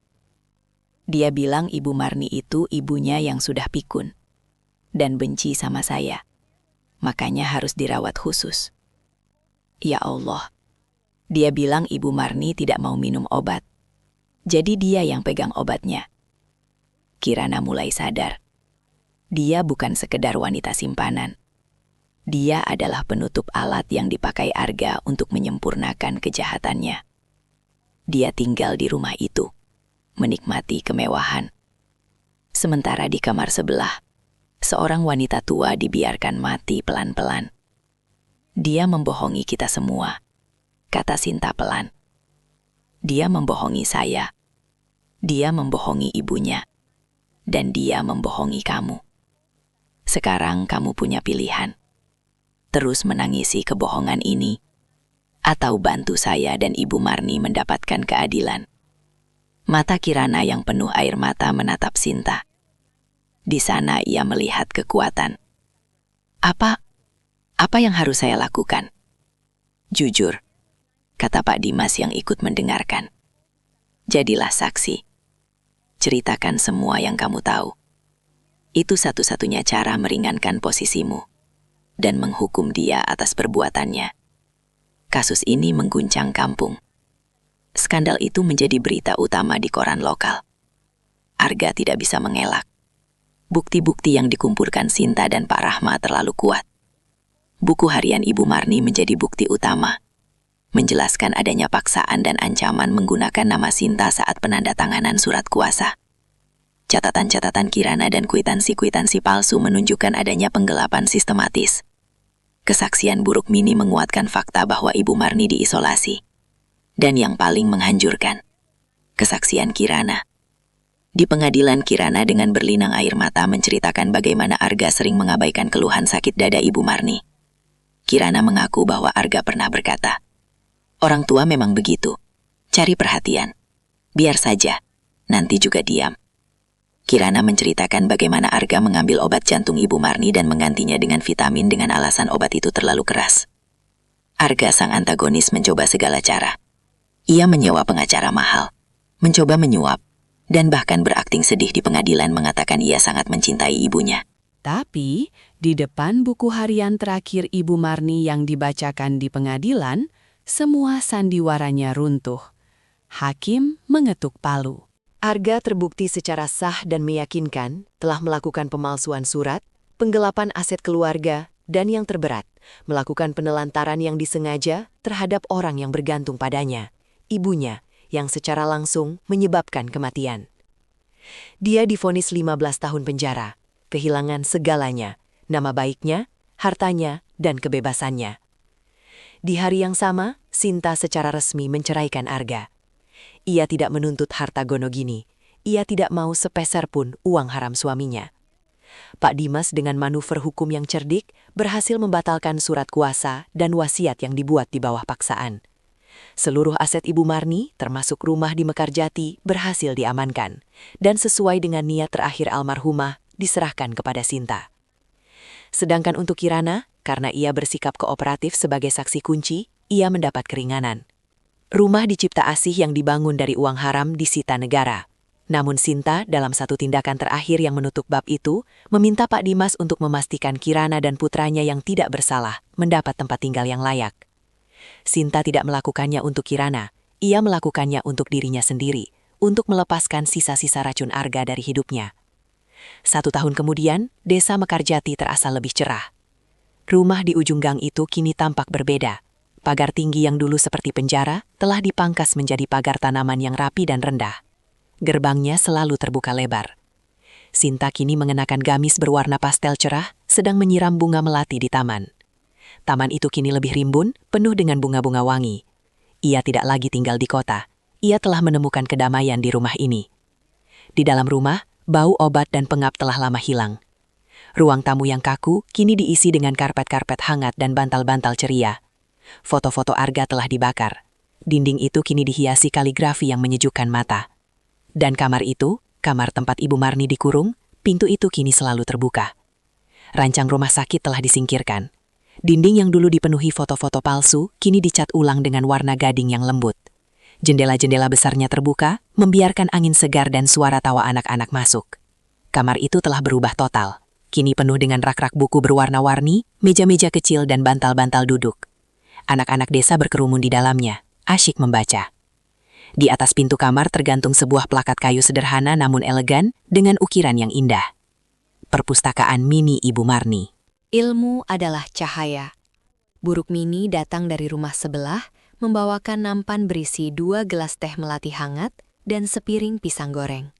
Dia bilang Ibu Marni itu ibunya yang sudah pikun dan benci sama saya. Makanya harus dirawat khusus. Ya Allah. Dia bilang Ibu Marni tidak mau minum obat. Jadi dia yang pegang obatnya. Kirana mulai sadar. Dia bukan sekedar wanita simpanan. Dia adalah penutup alat yang dipakai Arga untuk menyempurnakan kejahatannya. Dia tinggal di rumah itu, menikmati kemewahan. Sementara di kamar sebelah, seorang wanita tua dibiarkan mati pelan-pelan. Dia membohongi kita semua, kata Sinta pelan. Dia membohongi saya. Dia membohongi ibunya. Dan dia membohongi kamu. Sekarang kamu punya pilihan. Terus menangisi kebohongan ini, atau bantu saya dan Ibu Marni mendapatkan keadilan. Mata Kirana yang penuh air mata menatap Sinta. Di sana ia melihat kekuatan. Apa yang harus saya lakukan? Jujur, kata Pak Dimas yang ikut mendengarkan. Jadilah saksi. Ceritakan semua yang kamu tahu. Itu satu-satunya cara meringankan posisimu dan menghukum dia atas perbuatannya. Kasus ini mengguncang kampung. Skandal itu menjadi berita utama di koran lokal. Arga tidak bisa mengelak. Bukti-bukti yang dikumpulkan Sinta dan Pak Rahma terlalu kuat. Buku harian Ibu Marni menjadi bukti utama, menjelaskan adanya paksaan dan ancaman menggunakan nama Sinta saat penandatanganan surat kuasa. Catatan-catatan Kirana dan kwitansi-kwitansi palsu menunjukkan adanya penggelapan sistematis. Kesaksian buruk Mini menguatkan fakta bahwa Ibu Marni diisolasi. Dan yang paling menghancurkan, kesaksian Kirana. Di pengadilan, Kirana dengan berlinang air mata menceritakan bagaimana Arga sering mengabaikan keluhan sakit dada Ibu Marni. Kirana mengaku bahwa Arga pernah berkata, "Orang tua memang begitu, cari perhatian. Biar saja, nanti juga diam." Kirana menceritakan bagaimana Arga mengambil obat jantung Ibu Marni dan menggantinya dengan vitamin dengan alasan obat itu terlalu keras. Arga sang antagonis mencoba segala cara. Ia menyewa pengacara mahal, mencoba menyuap, dan bahkan berakting sedih di pengadilan mengatakan ia sangat mencintai ibunya. Tapi, di depan buku harian terakhir Ibu Marni yang dibacakan di pengadilan, semua sandiwaranya runtuh. Hakim mengetuk palu. Arga terbukti secara sah dan meyakinkan telah melakukan pemalsuan surat, penggelapan aset keluarga, dan yang terberat, melakukan penelantaran yang disengaja terhadap orang yang bergantung padanya, ibunya, yang secara langsung menyebabkan kematian. Dia divonis 15 tahun penjara, kehilangan segalanya, nama baiknya, hartanya, dan kebebasannya. Di hari yang sama, Sinta secara resmi menceraikan Arga. Ia tidak menuntut harta Gonogini. Ia tidak mau sepeser pun uang haram suaminya. Pak Dimas dengan manuver hukum yang cerdik berhasil membatalkan surat kuasa dan wasiat yang dibuat di bawah paksaan. Seluruh aset Ibu Marni, termasuk rumah di Mekarjati, berhasil diamankan, dan sesuai dengan niat terakhir almarhumah, diserahkan kepada Sinta. Sedangkan untuk Kirana, karena ia bersikap kooperatif sebagai saksi kunci, ia mendapat keringanan. Rumah di Cipta Asih yang dibangun dari uang haram disita negara. Namun Sinta, dalam satu tindakan terakhir yang menutup bab itu, meminta Pak Dimas untuk memastikan Kirana dan putranya yang tidak bersalah mendapat tempat tinggal yang layak. Sinta tidak melakukannya untuk Kirana, ia melakukannya untuk dirinya sendiri, untuk melepaskan sisa-sisa racun Arga dari hidupnya. 1 tahun kemudian, desa Mekarjati terasa lebih cerah. Rumah di ujung gang itu kini tampak berbeda. Pagar tinggi yang dulu seperti penjara telah dipangkas menjadi pagar tanaman yang rapi dan rendah. Gerbangnya selalu terbuka lebar. Sinta kini mengenakan gamis berwarna pastel cerah, sedang menyiram bunga melati di taman. Taman itu kini lebih rimbun, penuh dengan bunga-bunga wangi. Ia tidak lagi tinggal di kota. Ia telah menemukan kedamaian di rumah ini. Di dalam rumah, bau obat dan pengap telah lama hilang. Ruang tamu yang kaku kini diisi dengan karpet-karpet hangat dan bantal-bantal ceria. Foto-foto Arga telah dibakar. Dinding itu kini dihiasi kaligrafi yang menyejukkan mata. Dan kamar itu, kamar tempat Ibu Marni dikurung, pintu itu kini selalu terbuka. Rancang rumah sakit telah disingkirkan. Dinding yang dulu dipenuhi foto-foto palsu, kini dicat ulang dengan warna gading yang lembut. Jendela-jendela besarnya terbuka, membiarkan angin segar dan suara tawa anak-anak masuk. Kamar itu telah berubah total. Kini penuh dengan rak-rak buku berwarna-warni, meja-meja kecil dan bantal-bantal duduk. Anak-anak desa berkerumun di dalamnya, asyik membaca. Di atas pintu kamar tergantung sebuah plakat kayu sederhana namun elegan dengan ukiran yang indah. Perpustakaan mini Ibu Marni. Ilmu adalah cahaya. Buruk Mini datang dari rumah sebelah, membawakan nampan berisi 2 gelas teh melati hangat dan sepiring pisang goreng.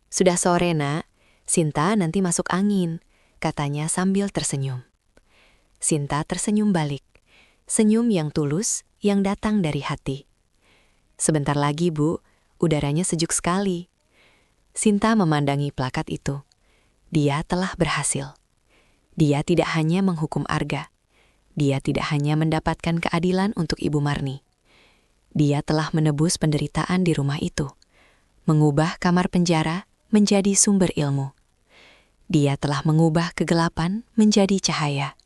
"Sudah sore, Nak. Sinta nanti masuk angin," katanya sambil tersenyum. Sinta tersenyum balik. Senyum yang tulus, yang datang dari hati. "Sebentar lagi, Bu. Udaranya sejuk sekali." Sinta memandangi plakat itu. Dia telah berhasil. Dia tidak hanya menghukum Arga. Dia tidak hanya mendapatkan keadilan untuk Ibu Marni. Dia telah menebus penderitaan di rumah itu. Mengubah kamar penjara menjadi sumber ilmu. Dia telah mengubah kegelapan menjadi cahaya.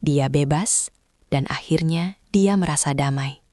Dia bebas, dan akhirnya dia merasa damai.